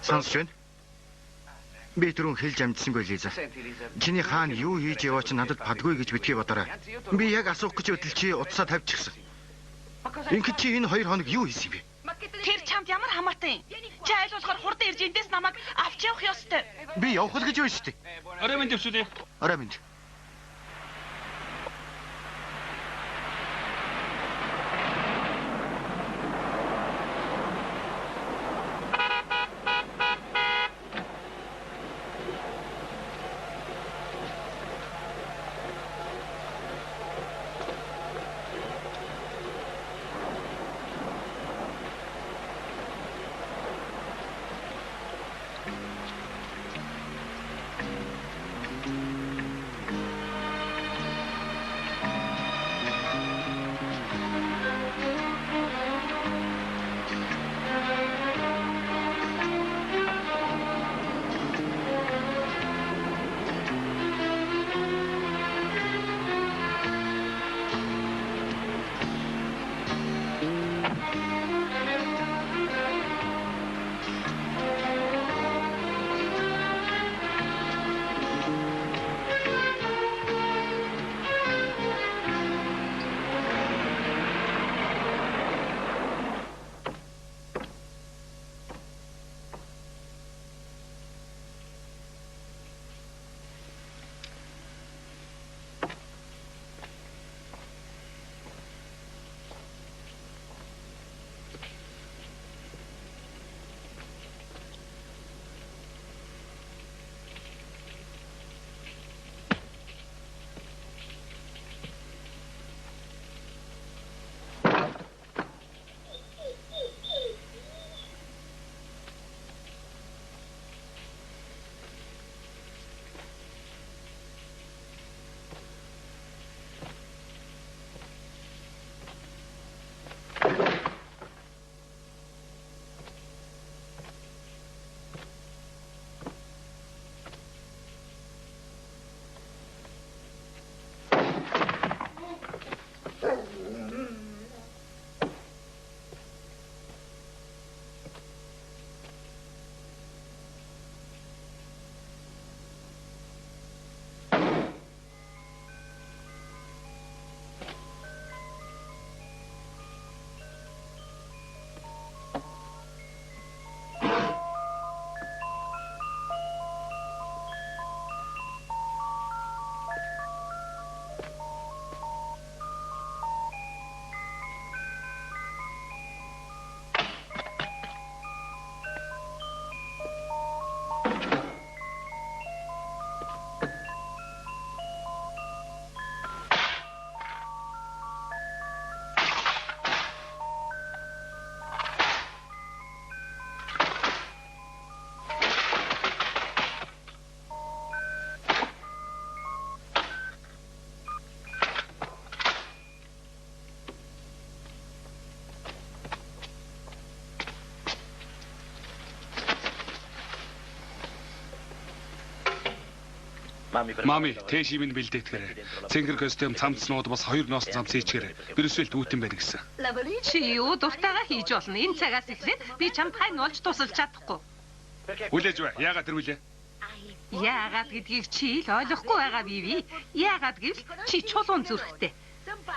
Speaker 2: Сонсч байна. Би түрүүн хэлж амжсангүй Лиза. Чиний хаан юу хийж яваач надад падгүй гэж битгий бодорой. Би яг асуух гэж байтал чи утсаа тавьчихсан. Ингээд чи энэ 2 хоног юу хийсэн бэ?
Speaker 9: Тэр чамд ямар хамаатай юм? Чи айл болохоор хурдан ирж эндээс намайг авч явах ёстой.
Speaker 2: Би явах л гэж байна шүү дээ.
Speaker 3: Орой минь төвшүүлээ.
Speaker 2: Орой минь.
Speaker 3: Мами, тэши минь бэлдээтгэрэй. Цэнгэр костюм цамцнууд бас 2 ноос цамц хийчихээрэй. Бэрсвэл түүтэн байна гэсэн.
Speaker 7: Чи юу дуртайгаа хийж болно. Энэ цагаас эхлээд би чамд хань болж тусалж чадахгүй.
Speaker 3: Хүлээж бай. Яагаад тэрвүлээ?
Speaker 7: Яагаад гэдгийг чи л ойлгохгүй байгаа биви. Яагаад гэвэл чи чулуун зүрхтэй.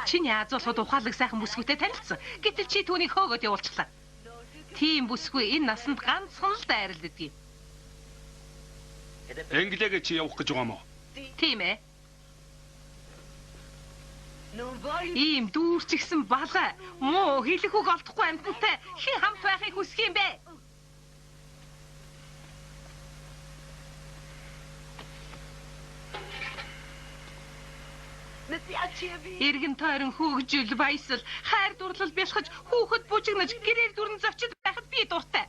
Speaker 7: Чиний азуулууд ухаалаг сайхан бүсгүйтэй танилцсан. Гэтэл чи түүнийг хөөгөөд явуулчихлаа. Тийм бүсгүй энэ насанд ганцхан л дайралддаг.
Speaker 3: Англиагээ чи явах гэж байгаа юм уу?
Speaker 7: Тийм ээ. Ийм дүүрчгсэн балай муу хэлэх үг олдохгүй амьтантай хэн хамт байхыг хүсэх юм бэ? Иргэн тойрон хөгжил баясал хайр дурлал бэлхэж хүүхэд бужигнаж гэрээр дүрэн зочид байхад би дуртай.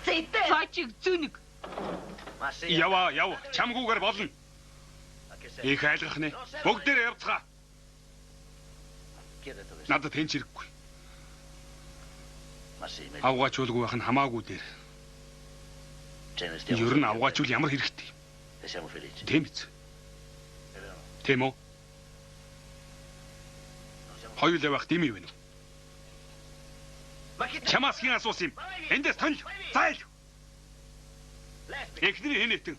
Speaker 7: Цаачиг зүнэг.
Speaker 3: Ява, чамгүйгээр болно. Их айлгах нэ. Бүгдээр явцгаа. Надад тэнч хэрэггүй. Авгаачуулгүй байх нь хамаагүй дээр. Ер нь авгаачвал ямар хэрэгтэй? Тийм биз? Тийм үү? Хоёулаа байх дэм юм. Чамаас хин асуусан юм. Эндээс тонь. Зайл. Эхний хэн этэн.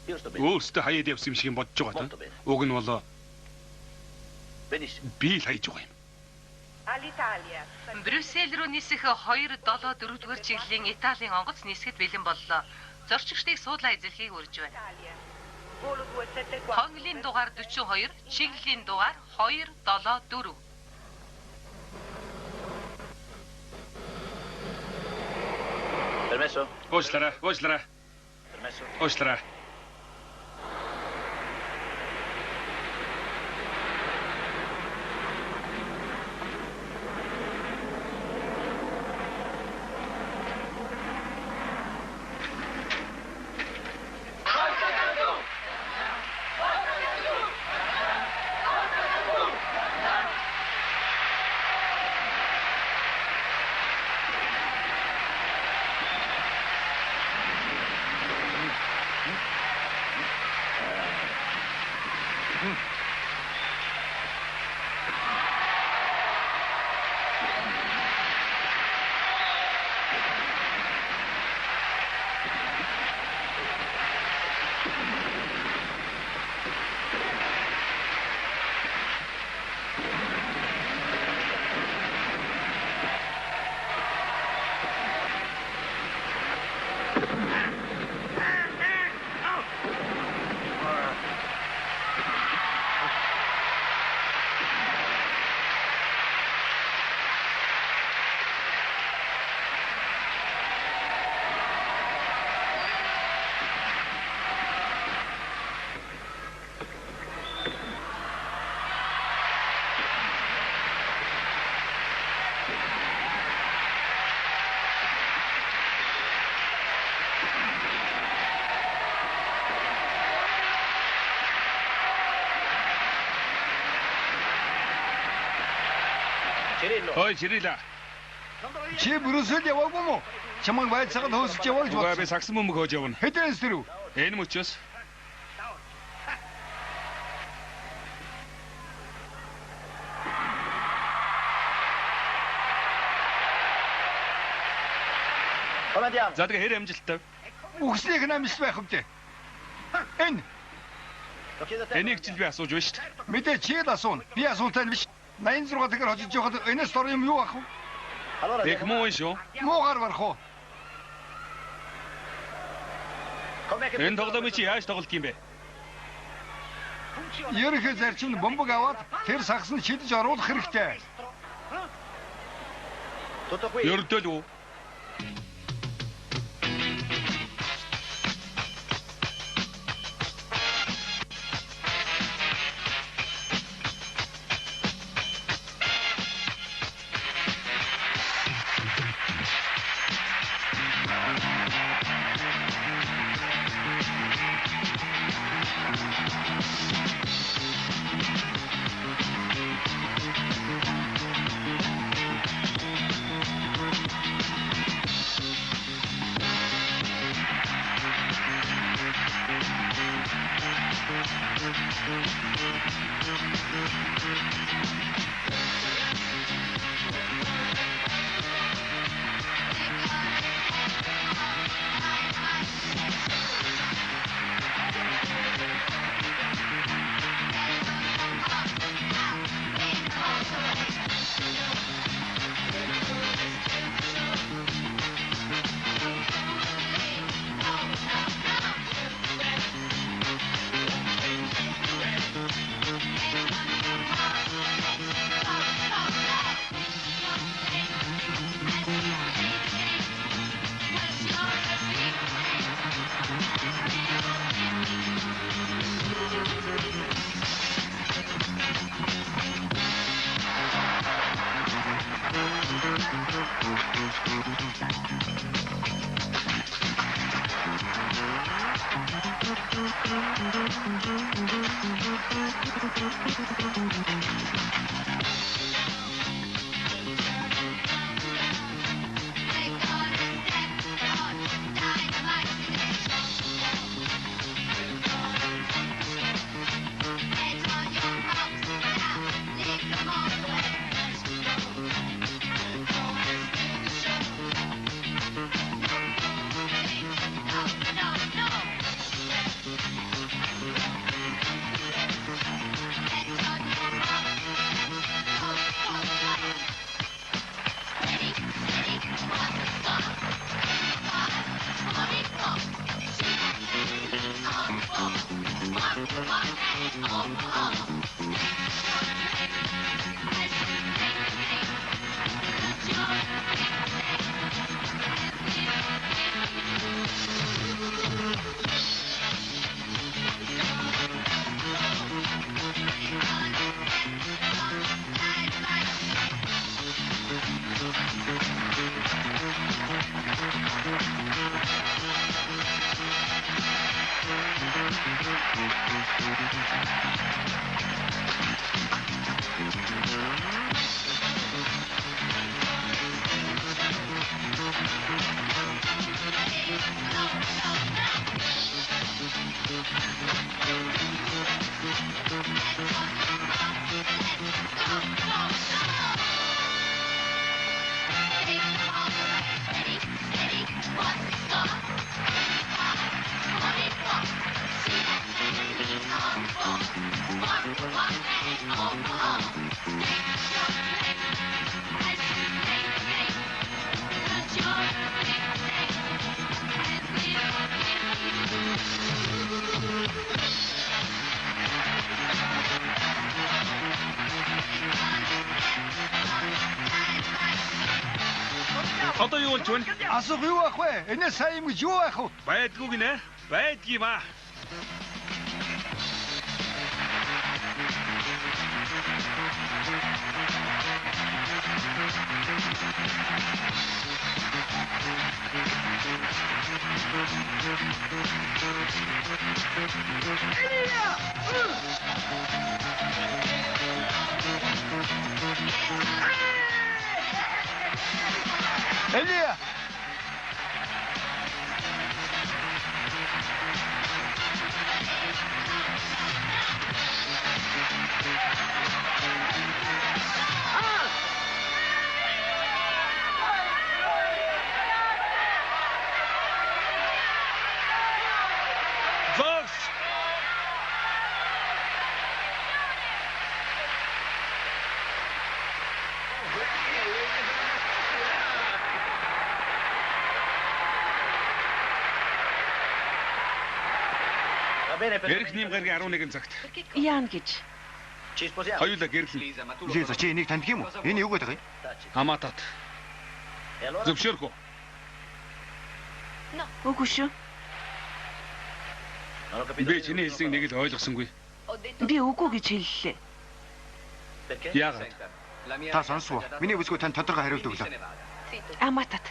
Speaker 3: Өөртөө хаяад явсан юм шиг бодож байгаа та. Уг нь болоо би л хайж байгаа юм.
Speaker 7: Брюссел рүү нисэх 2-7-4 дугаар чиглэлийн Италийн онгоц нисгэд бэлэн боллоо. Зорчигчдыг суудлаа эзлэхийг урьж байна. Хонглын дугаар 42, чиглэлийн дугаар 2-7-4.
Speaker 10: Permesso?
Speaker 3: Уучлаарай.
Speaker 10: Permesso?
Speaker 3: Уучлаарай. Ой, Жирила.
Speaker 4: Чи Брюссел яваагүй мó? Чамайг байцаагаад хөөсөж яваа гэж
Speaker 3: Угаа би
Speaker 4: бодсон.
Speaker 3: сагсан мөмөг хөөж явна.
Speaker 4: Хэдэнс тэрв?
Speaker 3: Энэ мөчөөс.
Speaker 10: Come andiamo?
Speaker 3: За тэгээ хэр амжилттай.
Speaker 4: Үгснийх нь амжилт байх вэ? Энэ
Speaker 10: Lo chiedo a te.
Speaker 3: Энийг ч би асууж байна шүү дээ.
Speaker 4: мэдээ чи л асууна. Би асуултаа биш. 86 дахиар хожиж явахад энэс дор юм юу ах вэ?
Speaker 10: Allora,
Speaker 3: Бэх муу шүү.
Speaker 4: Муугаар барах уу?
Speaker 10: com'è che
Speaker 3: Энэ тоглоомыг чи яаж тоглох юм бэ?
Speaker 4: Ерөнхий зарчимд бомбог аваад тэр сагс нь шидэж оруулах хэрэгтэй.
Speaker 10: tutto qui?
Speaker 3: Ердөл үү? Одоо юу болж байна?
Speaker 4: Асуух юу ах вэ? Энэ сайн юм юу ах вэ?
Speaker 3: Байдгүй гинэ. Байдгийм аа.
Speaker 4: Элия!
Speaker 3: Fox! Эрх нэм гаргийн 11 цагт.
Speaker 9: Яан гэж.
Speaker 3: Хоёулаа гэрлэн.
Speaker 1: Лиза чи энийг таньдаг юм уу? Энэ юу гэдэг юм?
Speaker 3: Аматат. Зөвшөөрөх үү?
Speaker 9: Үгүй шүү.
Speaker 3: Би чиний хэлсийг нэг л ойлгосонгүй.
Speaker 9: Би үгүй гэж хэллээ.
Speaker 3: Яагаад?
Speaker 1: Та сонсвоо. Миний бүсгүй тань тодорхой хариулт өглөө.
Speaker 9: Аматат.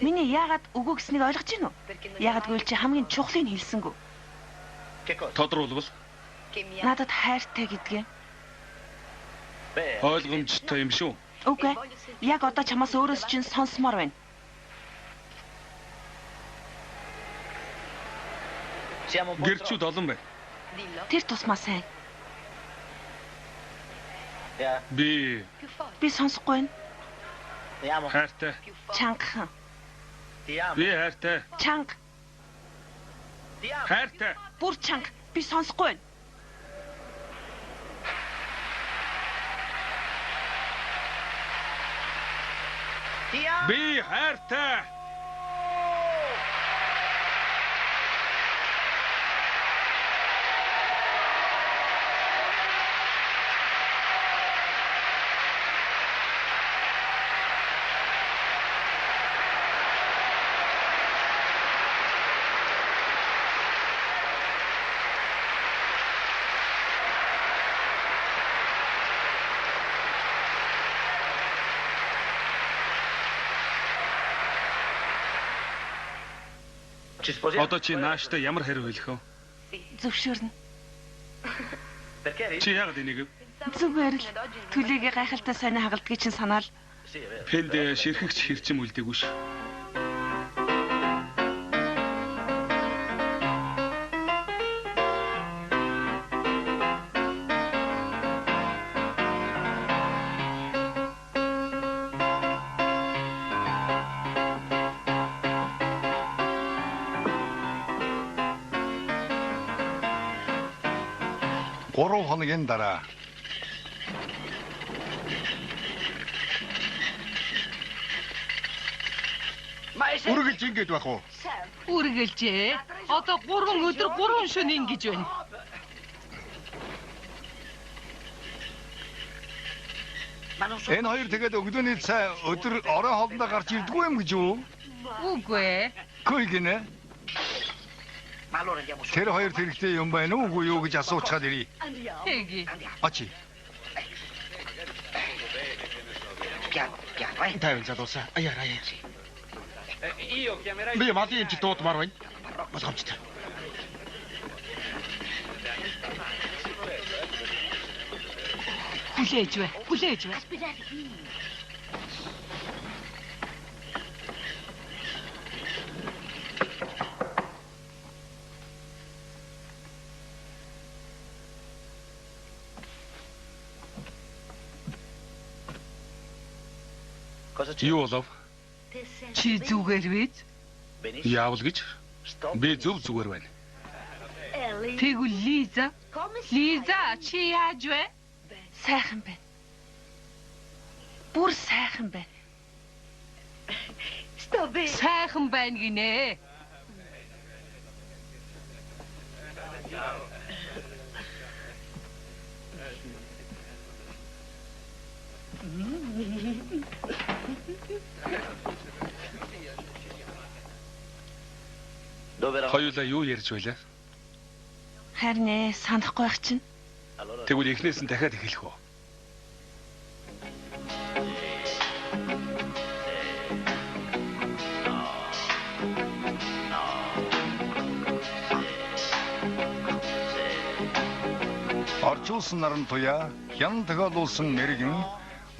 Speaker 9: Миний яагаад үгүй гэснийг ойлгож байна уу? Яагаад гэвэл чи хамгийн чухлыг хэлсэнгүү.
Speaker 3: Тодруулбал
Speaker 9: Надад хайртай гэдгээ.
Speaker 3: ойлгомжтой юм шүү.
Speaker 9: Үгүй. Яг одоо чамаас өөрөөс чинь сонсомоор байна.
Speaker 3: Гэрчүүд олон байна.
Speaker 9: Тэр тусмаа сайн.
Speaker 3: Би
Speaker 9: Би сонсохгүй байна.
Speaker 3: хайртай.
Speaker 9: Чангахан.
Speaker 3: Би хайртай.
Speaker 9: Чанга.
Speaker 3: Хайртай.
Speaker 9: Бүр чанга. Би сонсохгүй байна.
Speaker 3: Би хайртай. Одоо чи нааштай ямар хариу хэлэх вэ?
Speaker 9: Зөвшөөрнө.
Speaker 3: Чи яагаад энийг
Speaker 9: Зүгээр л төлөйгээ гайхалтай сайн хагалдгийг чинь санаал.
Speaker 3: пэнд ширхэгч хэрчим үлдээгүй ш.
Speaker 4: Гурван хоногийн дараа
Speaker 1: Үргэлж ингэж байх уу?
Speaker 7: Үргэлжээ. Одоо 3 өдөр 3 шөнө ингэж байна.
Speaker 4: Энэ хоёр тэгээд өглөөний цай өдөр орой хоолндоо гарч ирдэггүй юм гэж юу?
Speaker 7: Үгүй ээ.
Speaker 4: Хөөе гинэ. Тэр хоёр хэрэгтэй юм байна уу үгүй юу гэж асуучаад ирье.
Speaker 7: Хэги.
Speaker 4: Очи.
Speaker 1: Тайван задуусаа. Аяар. Би мадын эмч дуудмаар байна. Болгоомжтой.
Speaker 7: Хүлээж бай.
Speaker 3: Юу болов?
Speaker 7: Чи зүгээр биз?
Speaker 3: Яавал гэж? Би зүгээр байна.
Speaker 7: Тэгвэл Лиза. Лиза чи яаж вэ?
Speaker 5: Сайхан байна. Бүр сайхан байна.
Speaker 7: Сайхан байна гинэ.
Speaker 3: Хоёулаа юу ярьж байлаа?
Speaker 5: Харин санахгүй байх чинь.
Speaker 3: Тэгвэл эхнээс нь дахиад эхэлэх үү?
Speaker 4: Орчуулсан наран туяа, хян тохиолуулсан мэрэгэн,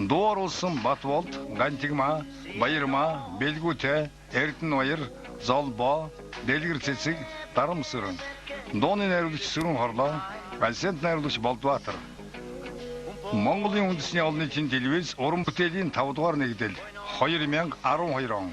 Speaker 4: дуу оруулсан Батболд, Гантигма, Баярма, Бэлгүүтэй, Эрдэнэбаяр, Золбоо, Дэлгэр цэцэг, Дарамсрын. Дууны найруулагч Сүрэн Хорлоо, Галсент найруулагч Болдбаатар. Монголын үндэсний олон нийтийн телевиз уран бүтээлийн 5 дугаар нэгдэл 2012 он.